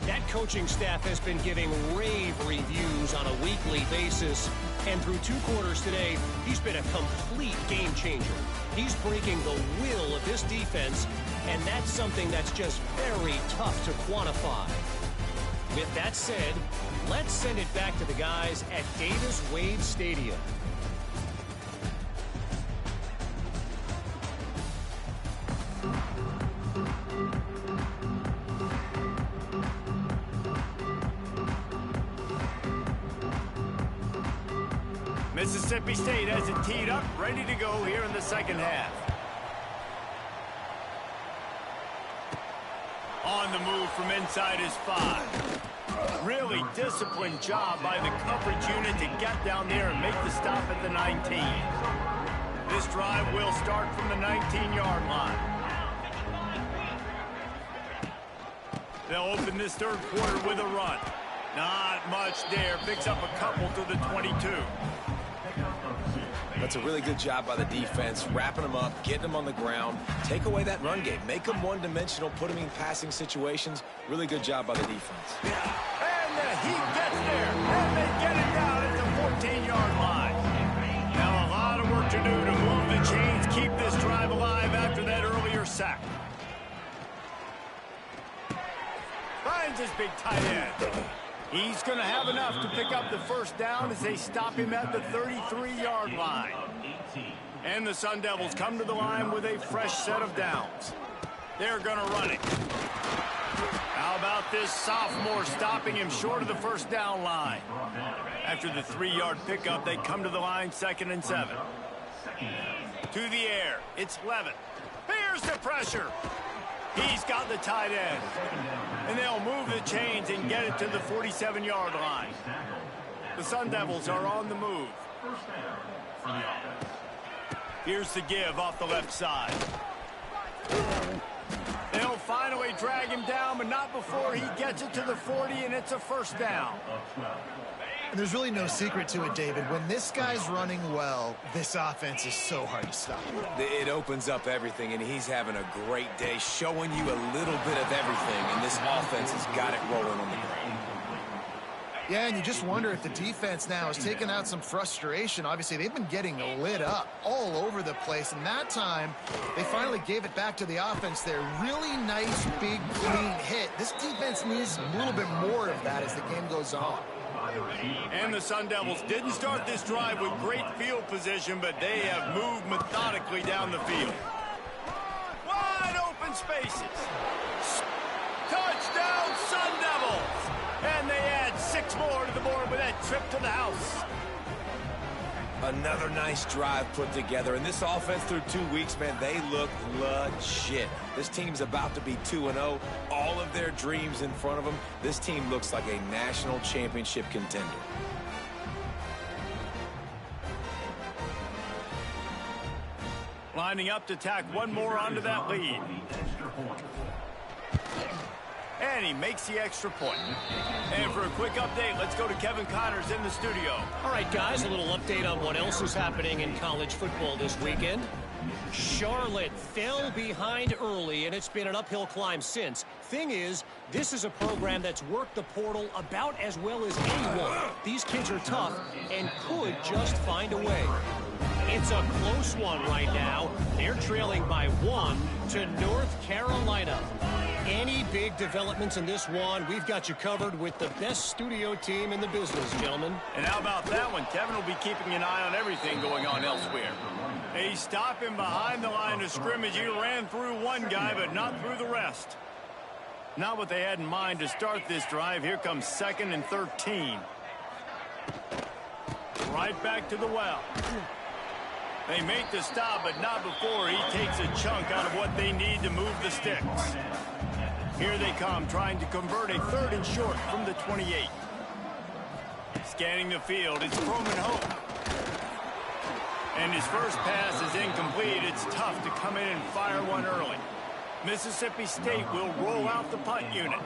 That coaching staff has been giving rave reviews on a weekly basis. And through 2 quarters today, he's been a complete game changer. He's breaking the will of this defense, and that's something that's just very tough to quantify. With that said, let's send it back to the guys at Davis-Wade Stadium. Mississippi State has it teed up, ready to go here in the 2nd half. On the move from inside his 5. Really disciplined job by the coverage unit to get down there and make the stop at the 19. This drive will start from the 19-yard line. They'll open this 3rd quarter with a run. Not much there. Picks up a couple to the 22. That's a really good job by the defense, wrapping them up, getting them on the ground, take away that run game, make them one-dimensional, put them in passing situations. Really good job by the defense. And the Heat gets there, and they get it down at the 14-yard line. Now a lot of work to do to move the chains, keep this drive alive after that earlier sack. Finds his big tight end. He's going to have enough to pick up the 1st down as they stop him at the 33-yard line. And the Sun Devils come to the line with a fresh set of downs. They're going to run it. How about this sophomore stopping him short of the 1st down line? After the 3-yard pickup, they come to the line 2nd and 7. To the air, it's Levitt. Here's the pressure. He's got the tight end. And they'll move the chains and get it to the 47-yard line. The Sun Devils are on the move. Here's the give off the left side. They'll finally drag him down, but not before he gets it to the 40, and it's a 1st down. And there's really no secret to it, David. When this guy's running well, this offense is so hard to stop. It opens up everything, and he's having a great day, showing you a little bit of everything, and this offense has got it rolling on the ground. Yeah, and you just wonder if the defense now has taken out some frustration. Obviously, they've been getting lit up all over the place, and that time they finally gave it back to the offense there. Really nice, big, clean hit. This defense needs a little bit more of that as the game goes on. And the Sun Devils didn't start this drive with great field position, but they have moved methodically down the field. Wide open spaces. Touchdown, Sun Devils! And they add 6 more to the board with that trip to the house. Another nice drive put together. And this offense through 2 weeks, man, they look legit. This team's about to be 2-0. All of their dreams in front of them. This team looks like a national championship contender. Lining up to tack one more onto that lead. And he makes the extra point. And for a quick update, let's go to Kevin Connors in the studio. All right, guys, a little update on what else is happening in college football this weekend. Charlotte fell behind early, and it's been an uphill climb since. Thing is, this is a program that's worked the portal about as well as anyone. These kids are tough and could just find a way. It's a close one right now. They're trailing by 1 to North Carolina. Any big developments in this one, we've got you covered with the best studio team in the business, gentlemen. And how about that one? Kevin will be keeping an eye on everything going on elsewhere. They stop him behind the line of scrimmage. He ran through one guy, but not through the rest. Not what they had in mind to start this drive. Here comes 2nd and 13. Right back to the well. They make the stop, but not before he takes a chunk out of what they need to move the sticks. Here they come, trying to convert a 3rd and short from the 28. Scanning the field, it's Croman Hope. And his first pass is incomplete. It's tough to come in and fire one early. Mississippi State will roll out the punt unit.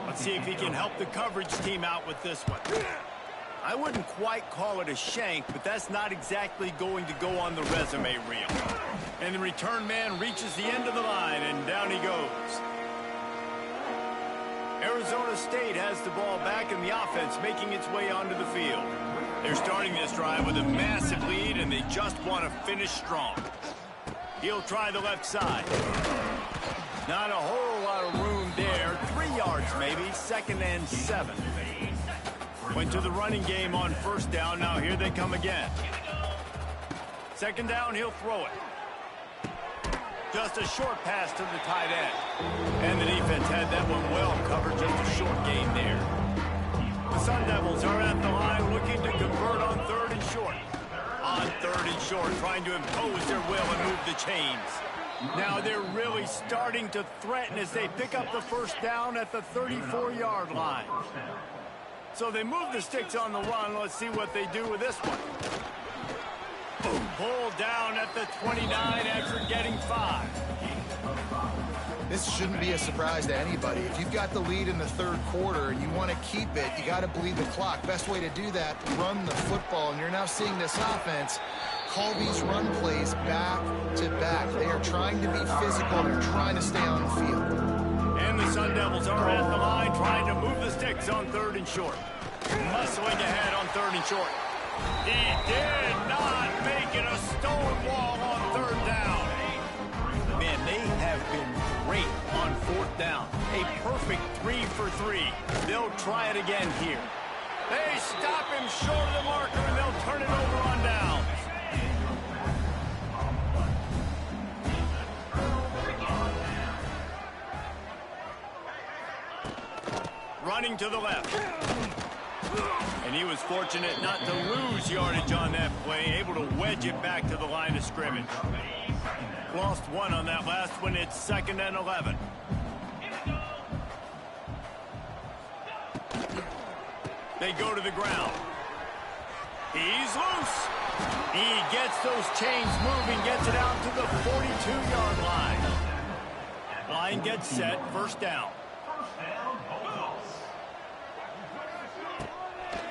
Let's see if he can help the coverage team out with this one. I wouldn't quite call it a shank, but that's not exactly going to go on the resume reel. And the return man reaches the end of the line, and down he goes. Arizona State has the ball back in the offense, making its way onto the field. They're starting this drive with a massive lead, and they just want to finish strong. He'll try the left side. Not a whole lot of room there. 3 yards maybe, 2nd and 7. Went to the running game on 1st down. Now here they come again. 2nd down, he'll throw it. Just a short pass to the tight end. And the defense had that one well covered, just a short gain there. The Sun Devils are at the line looking to convert on 3rd and short. On 3rd and short, trying to impose their will and move the chains. Now they're really starting to threaten as they pick up the 1st down at the 34-yard line. So they move the sticks on the run. Let's see what they do with this one. Pulled down at the 29 after getting 5. This shouldn't be a surprise to anybody. If you've got the lead in the 3rd quarter and you want to keep it, you got to bleed the clock. Best way to do that, run the football. And you're now seeing this offense call these run plays back to back. They are trying to be physical. They're trying to stay on the field. And the Sun Devils are at the line trying to move the sticks on 3rd and short. Muscling ahead on 3rd and short. He did not make it a stone wall on 3rd down. Man, they have been great on 4th down. A perfect 3 for 3. They'll try it again here. They stop him short of the marker, and they'll turn it over on downs. Running to the left. And he was fortunate not to lose yardage on that play, able to wedge it back to the line of scrimmage. Lost 1 on that last one. It's 2nd and 11. They go to the ground. He's loose. He gets those chains moving, gets it out to the 42-yard line. Line gets set, 1st down.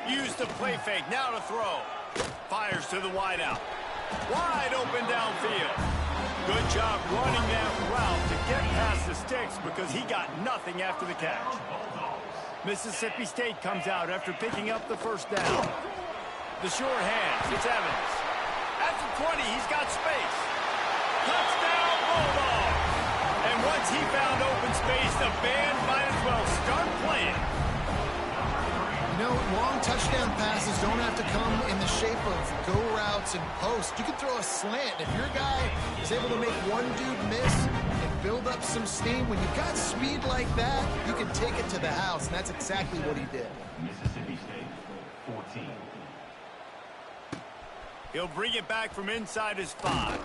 Use the play fake, now to throw. Fires to the wideout. Wide open downfield. Good job running that route to get past the sticks because he got nothing after the catch. Mississippi State comes out after picking up the first down. The short hands, it's Evans. At the 20, he's got space. Touchdown, Bulldogs! And once he found open space, the band might as well start playing. You know, long touchdown passes don't have to come in the shape of go routes and posts. You can throw a slant. If your guy is able to make one dude miss and build up some steam, when you've got speed like that, you can take it to the house, and that's exactly what he did. Mississippi State, 14. He'll bring it back from inside his 5.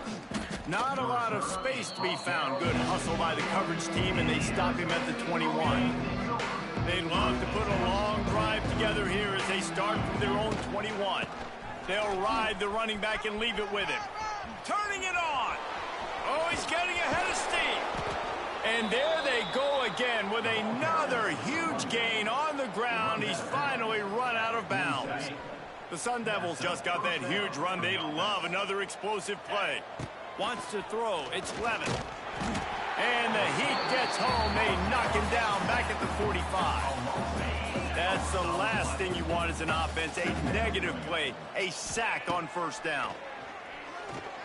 Not a lot of space to be found. Good hustle by the coverage team, and they stop him at the 21. They love to put a long drive together here as they start from their own 21. They'll ride the running back and leave it with him. Turning it on. Oh, he's getting ahead of steam. And there they go again with another huge gain on the ground. He's finally run out of bounds. The Sun Devils just got that huge run. They love another explosive play. Wants to throw. It's Levin. And the Heat gets home. They knock him down back at the 45. That's the last thing you want as an offense. A negative play. A sack on first down.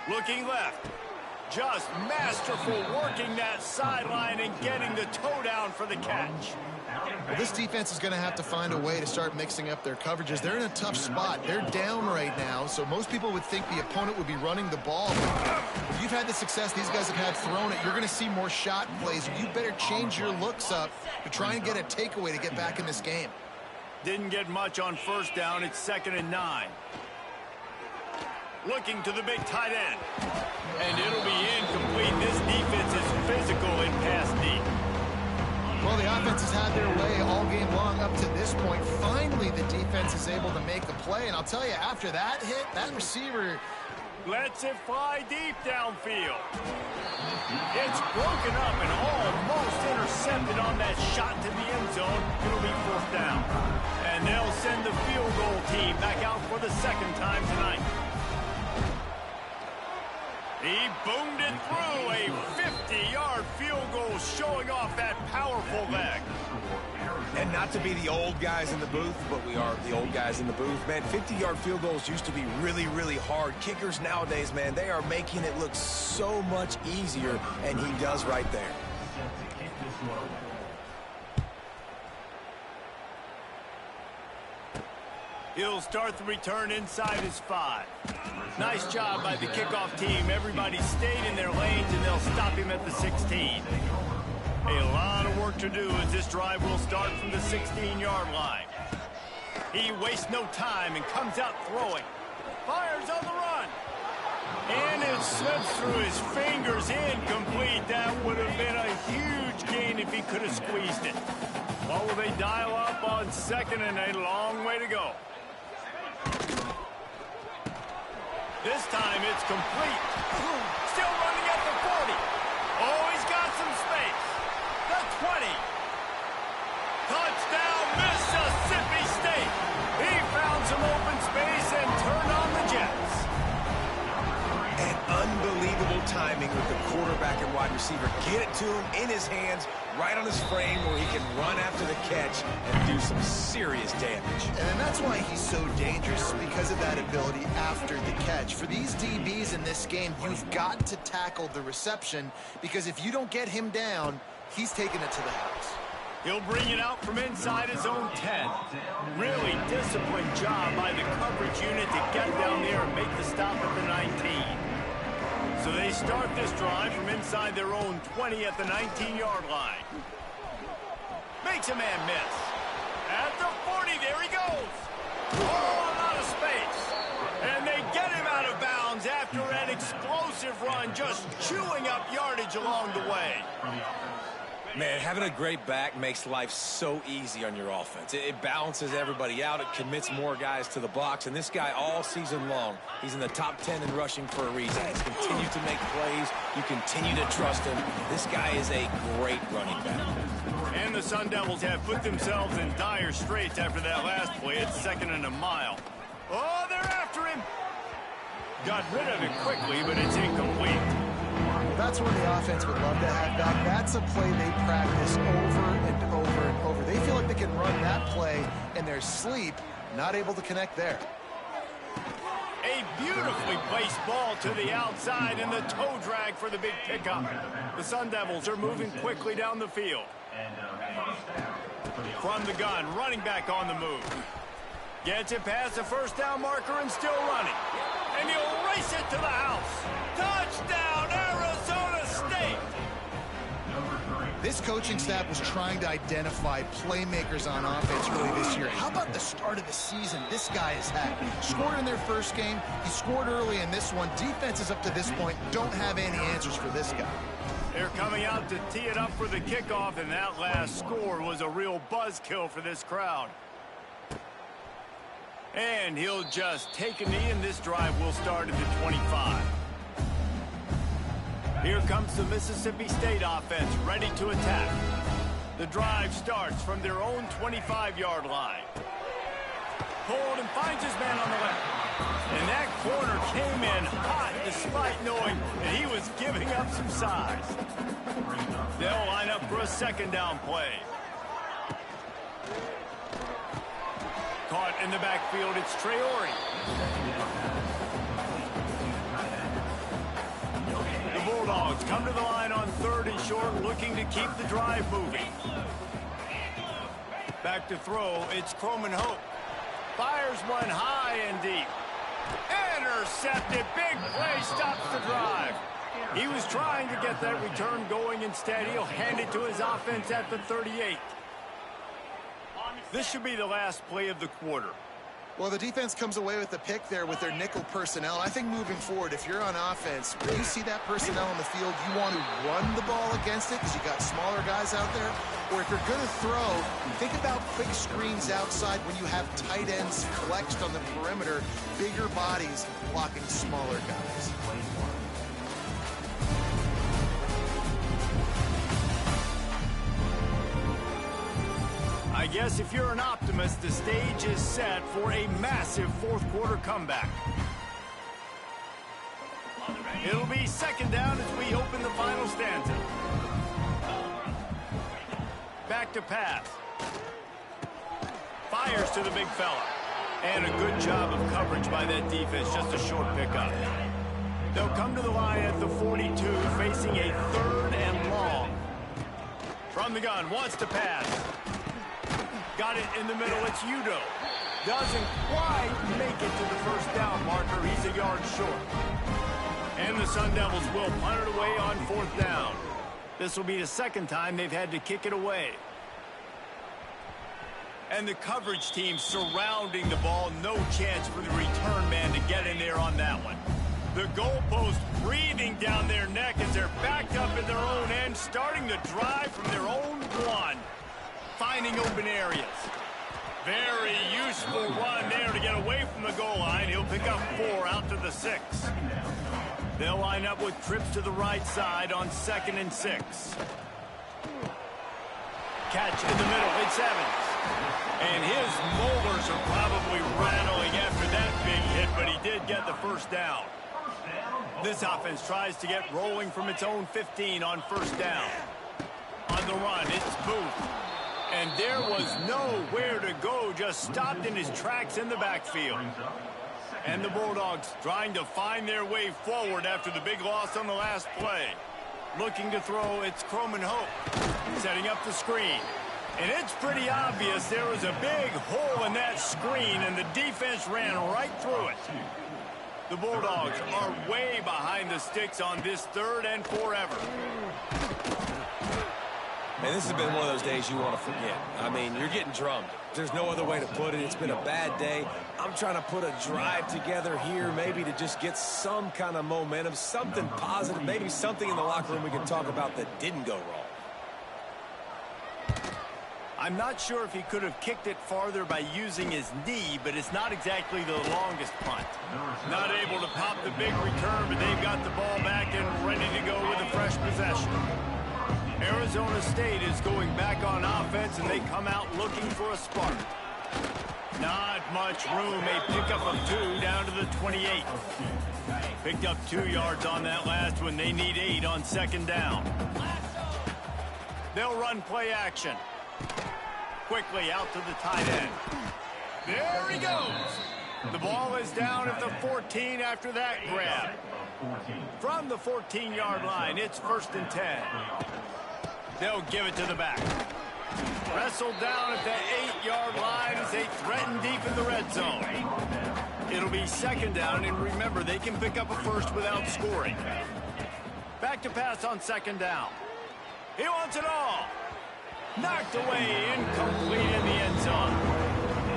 Looking left. Just masterful working that sideline and getting the toe down for the catch. Well, this defense is going to have to find a way to start mixing up their coverages. They're in a tough spot. They're down right now, so most people would think the opponent would be running the ball. If you've had the success these guys have had throwing it, you're going to see more shot plays. You better change your looks up to try and get a takeaway to get back in this game. Didn't get much on first down. It's 2nd and 9. Looking to the big tight end. And it'll be incomplete. This defense is physical in pass deep. Well, the offense has had their way all game long up to this point. Finally, the defense is able to make a play. And I'll tell you, after that hit, that receiver lets it fly deep downfield. It's broken up and almost intercepted on that shot to the end zone. It'll be 4th down. And they'll send the field goal team back out for the 2nd time tonight. He boomed it through. A 50-yard field goal showing off that powerful leg. And not to be the old guys in the booth, but we are the old guys in the booth. Man, 50-yard field goals used to be really, really hard. Kickers nowadays, man, they are making it look so much easier, and he does right there. He'll start the return inside his 5. Nice job by the kickoff team. Everybody stayed in their lanes, and they'll stop him at the 16. A lot of work to do as this drive will start from the 16-yard line. He wastes no time and comes out throwing. Fires on the run. And it slips through his fingers, incomplete. That would have been a huge gain if he could have squeezed it. What will they dial up on 2nd and a long way to go? This time it's complete. Still running at the 40. Oh, he's got some space. The 20. Touchdown, Mississippi State. He found some open space and turned on the Jets. And unbelievable timing with the quarterback and wide receiver. Get it to him in his hands, right on his frame where he can run after the catch and do some serious damage. And that's why he's so dangerous, because of that ability after the catch. For these DBs in this game, you've got to tackle the reception, because if you don't get him down, he's taking it to the house. He'll bring it out from inside his own 10. Really disciplined job by the coverage unit to get down there and make the stop at the 19. So they start this drive from inside their own 20 at the 19-yard line. Makes a man miss. At the 40, there he goes. Oh, a lot of space. And they get him out of bounds after an explosive run, just chewing up yardage along the way. Man, having a great back makes life so easy on your offense. It balances everybody out. It commits more guys to the box. And this guy all season long, he's in the top 10 in rushing for a reason. He's continued to make plays. You continue to trust him. This guy is a great running back. And the Sun Devils have put themselves in dire straits after that last play. It's 2nd and a mile. Oh, they're after him. Got rid of it quickly, but it's incomplete. That's one the offense would love to have back. That's a play they practice over and over and over. They feel like they can run that play in their sleep, not able to connect there. A beautifully placed ball to the outside and the toe drag for the big pickup. The Sun Devils are moving quickly down the field. From the gun, running back on the move. Gets it past the first down marker and still running. And he'll race it to the house. Touchdown, Arizona State! This coaching staff was trying to identify playmakers on offense really this year. How about the start of the season this guy has had? Scored in their first game. He scored early in this one. Defenses up to this point don't have any answers for this guy. They're coming out to tee it up for the kickoff, and that last score was a real buzzkill for this crowd. And he'll just take a knee, and this drive will start at the 25. Here comes the Mississippi State offense, ready to attack. The drive starts from their own 25-yard line. Pulled and finds his man on the left. And that corner came in hot despite knowing that he was giving up some size. They'll line up for a second down play. Caught in the backfield, it's Traore. The Bulldogs come to the line on 3rd and short, looking to keep the drive moving. Back to throw, it's Croman Hope. Fires one high and deep. Intercepted, big play, stops the drive. He was trying to get that return going. Instead, he'll hand it to his offense at the 38. This should be the last play of the quarter. Well, the defense comes away with the pick there with their nickel personnel. I think moving forward, if you're on offense, when you see that personnel on the field, you want to run the ball against it because you got smaller guys out there. Or if you're going to throw, think about quick screens outside when you have tight ends flexed on the perimeter, bigger bodies blocking smaller guys. I guess if you're an optimist, the stage is set for a massive fourth quarter comeback. It'll be second down as we open the final stanza. Back to pass. Fires to the big fella. And a good job of coverage by that defense, just a short pickup. They'll come to the line at the 42, facing a 3rd and long. From the gun, wants to pass. Got it in the middle, it's Udo. Doesn't quite make it to the first down marker. He's a yard short. And the Sun Devils will punt it away on 4th down. This will be the second time they've had to kick it away. And the coverage team surrounding the ball. No chance for the return man to get in there on that one. The goalpost breathing down their neck as they're backed up in their own end, starting the drive from their own 1. Finding open areas. Very useful run there to get away from the goal line. He'll pick up 4 out to the 6. They'll line up with trips to the right side on 2nd and 6. Catch in the middle. It's Evans. And his molars are probably rattling after that big hit, but he did get the first down. This offense tries to get rolling from its own 15 on 1st down. On the run, it's Booth. And there was nowhere to go, just stopped in his tracks in the backfield. And the Bulldogs trying to find their way forward after the big loss on the last play. Looking to throw, it's Croman Hope. Setting up the screen. And it's pretty obvious there was a big hole in that screen, and the defense ran right through it. The Bulldogs are way behind the sticks on this 3rd and forever. Man, this has been one of those days you want to forget. I mean, you're getting drummed. There's no other way to put it. It's been a bad day. I'm trying to put a drive together here, maybe to just get some kind of momentum, something positive, maybe something in the locker room we can talk about that didn't go wrong. I'm not sure if he could have kicked it farther by using his knee, but it's not exactly the longest punt. Not able to pop the big return, but they've got the ball back and ready to go with a fresh possession. Arizona State is going back on offense, and they come out looking for a spark. Not much room. A pickup of 2 down to the 28. Picked up 2 yards on that last one. They need 8 on second down. They'll run play action. Quickly out to the tight end. There he goes. The ball is down at the 14 after that grab. From the 14-yard line, it's 1st and 10. They'll give it to the back. Wrestled down at the 8-yard line as they threaten deep in the red zone. It'll be 2nd down, and remember, they can pick up a first without scoring. Back to pass on 2nd down. He wants it all. Knocked away, incomplete in the end zone.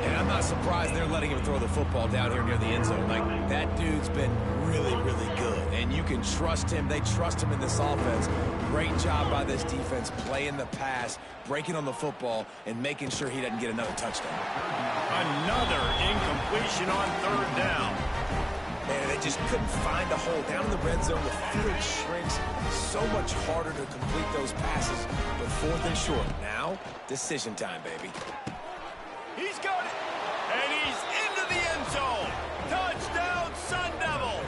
And I'm not surprised they're letting him throw the football down here near the end zone. Like, that dude's been really, really good. And you can trust him. They trust him in this offense. Great job by this defense playing the pass, breaking on the football, and making sure he doesn't get another touchdown. Another incompletion on 3rd down. Man, they just couldn't find a hole. Down in the red zone, the field shrinks. So much harder to complete those passes, but 4th and short. Now, decision time, baby. He's got it, and he's into the end zone. Touchdown, Sun Devils.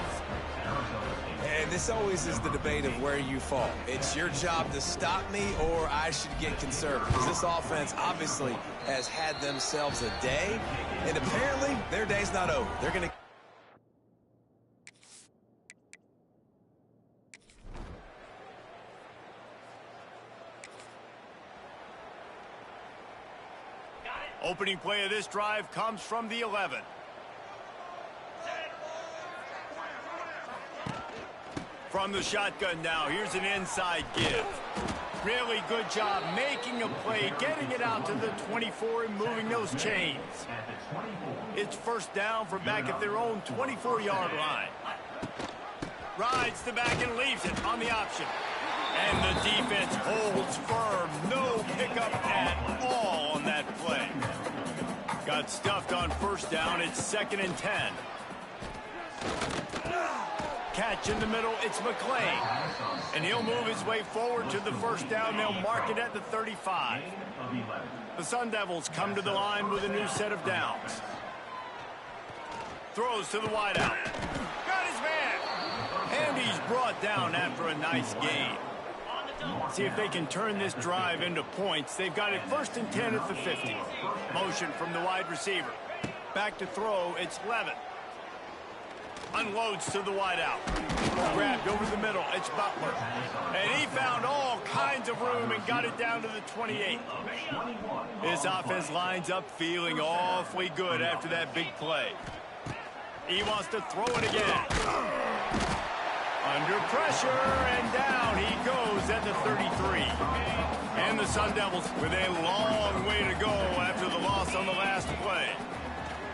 And this always is the debate of where you fall. It's your job to stop me, or I should get conservative. Because this offense obviously has had themselves a day, and apparently their day's not over. They're going to... Opening play of this drive comes from the 11. From the shotgun now, here's an inside give. Really good job making a play, getting it out to the 24 and moving those chains. It's 1st down from back at their own 24-yard line. Rides the back and leaves it on the option. And the defense holds firm. No pickup at all on that play. Got stuffed on 1st down. It's 2nd and 10. Catch in the middle. It's McClain. And he'll move his way forward to the 1st down. They'll mark it at the 35. The Sun Devils come to the line with a new set of downs. Throws to the wideout. Got his man. And he's brought down after a nice gain. See if they can turn this drive into points. They've got it 1st and 10 at the 50. Motion from the wide receiver. Back to throw. It's Levin. Unloads to the wideout. Grabbed over the middle. It's Butler. And he found all kinds of room and got it down to the 28. His offense lines up feeling awfully good after that big play. He wants to throw it again. Under pressure, and down he goes at the 33. And the Sun Devils with a long way to go after the loss on the last play.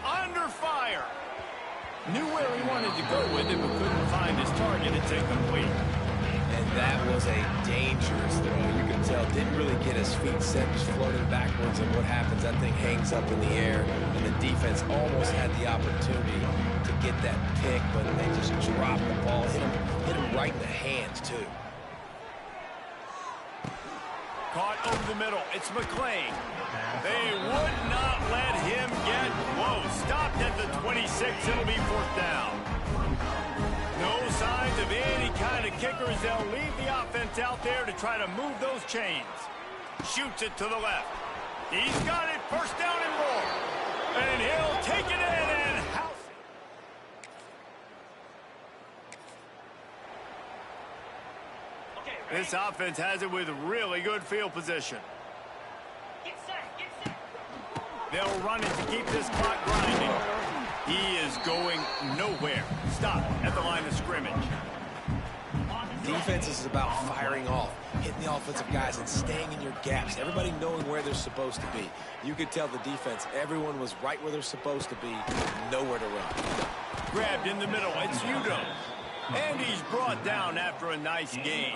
Under fire. Knew where he wanted to go with it, but couldn't find his target. It's incomplete. And that was a dangerous throw. You can tell, didn't really get his feet set, just floating backwards, and what happens, that thing hangs up in the air, and the defense almost had the opportunity to get that pick, but they just dropped the ball, hit him right in the hands, too. Caught over the middle. It's McClain. They would not let him get close. Stopped at the 26. It'll be 4th down. No signs of any kind of kickers. They'll leave the offense out there to try to move those chains. Shoots it to the left. He's got it. 1st down and more. And he'll take it in and house it. This offense has it with really good field position. They'll run it to keep this clock grinding. He is going nowhere. Stop at the line of scrimmage. Defense is about firing off, hitting the offensive guys and staying in your gaps. Everybody knowing where they're supposed to be. You could tell the defense, everyone was right where they're supposed to be, nowhere to run. Grabbed in the middle. It's Udo. And he's brought down after a nice game.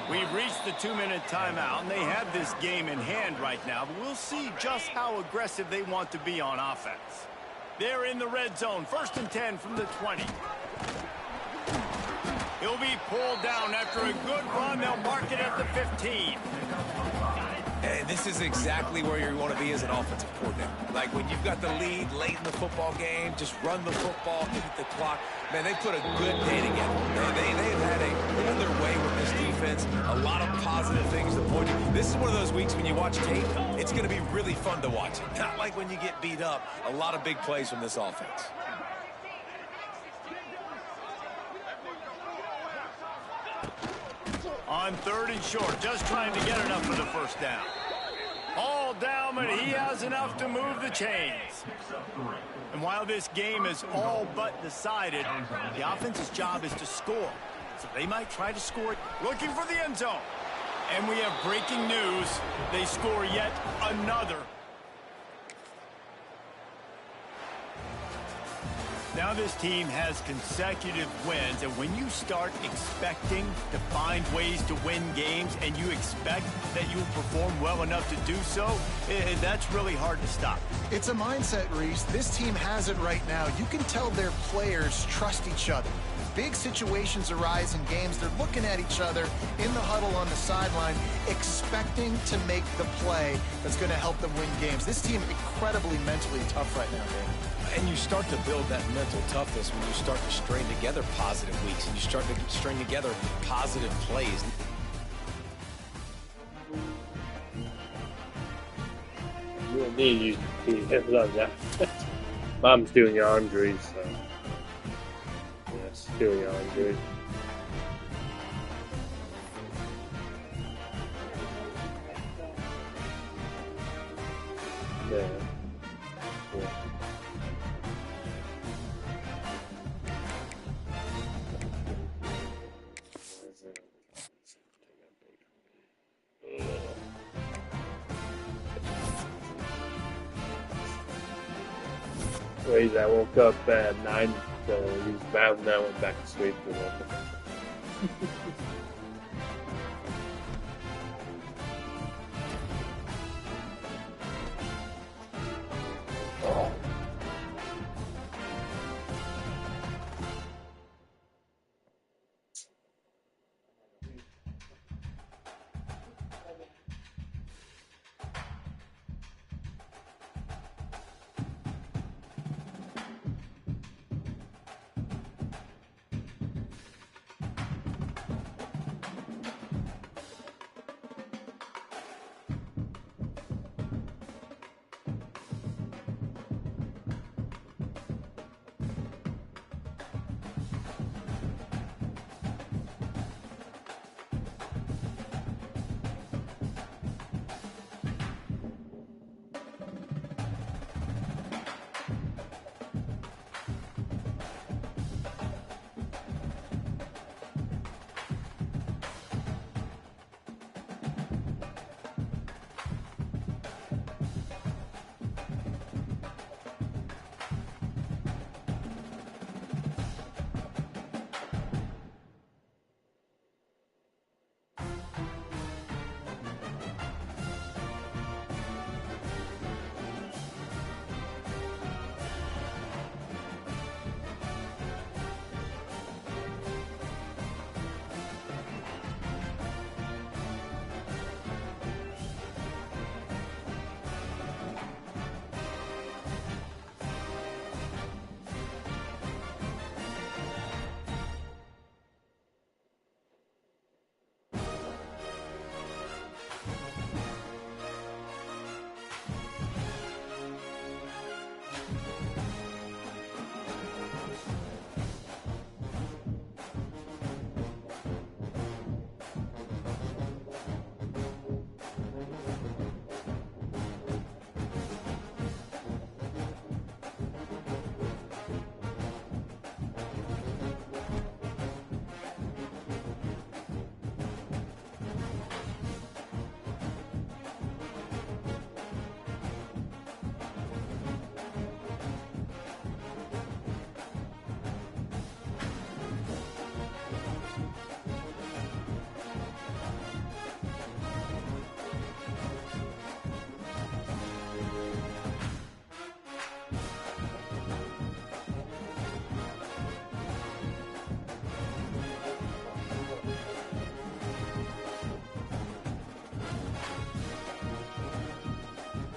We've reached the 2-minute timeout, and they have this game in hand right now, but we'll see just how aggressive they want to be on offense. They're in the red zone, 1st and 10 from the 20. He'll be pulled down after a good run. They'll mark it at the 15. And this is exactly where you want to be as an offensive coordinator. Like when you've got the lead late in the football game, just run the football, eat the clock. Man, they put a good day together. They've had their way with this defense. A lot of positive things to point to. This is one of those weeks when you watch tape, it's going to be really fun to watch. Not like when you get beat up. A lot of big plays from this offense. On 3rd and short, just trying to get enough for the first down. All down, but he has enough to move the chains. And while this game is all but decided, the offense's job is to score. So they might try to score, looking for the end zone. And we have breaking news. They score yet another. Now this team has consecutive wins, and when you start expecting to find ways to win games and you expect that you will perform well enough to do so, that's really hard to stop. It's a mindset, Reese. This team has it right now. You can tell their players trust each other. Big situations arise in games. They're looking at each other in the huddle on the sideline, expecting to make the play that's going to help them win games. This team incredibly mentally tough right now, man. And you start to build that mental toughness when you start to string together positive weeks and you start to string together positive plays. You need to use that. Mom's doing laundry, so yes, doing laundry. Yeah. Ways I woke up at 9, so he's bad, and I went back to sleep for a little bit.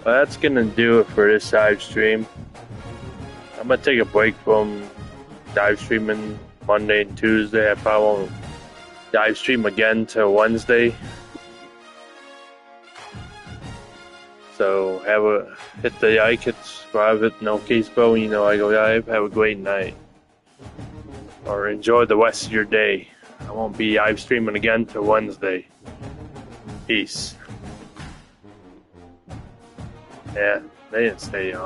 Well, that's gonna do it for this live stream. I'm gonna take a break from live streaming Monday and Tuesday. I probably won't live stream again till Wednesday. So hit the like, subscribe, hit the notification bell when you know I go live. Have a great night. Or enjoy the rest of your day. I won't be live streaming again till Wednesday. Peace. Yeah, they didn't stay on.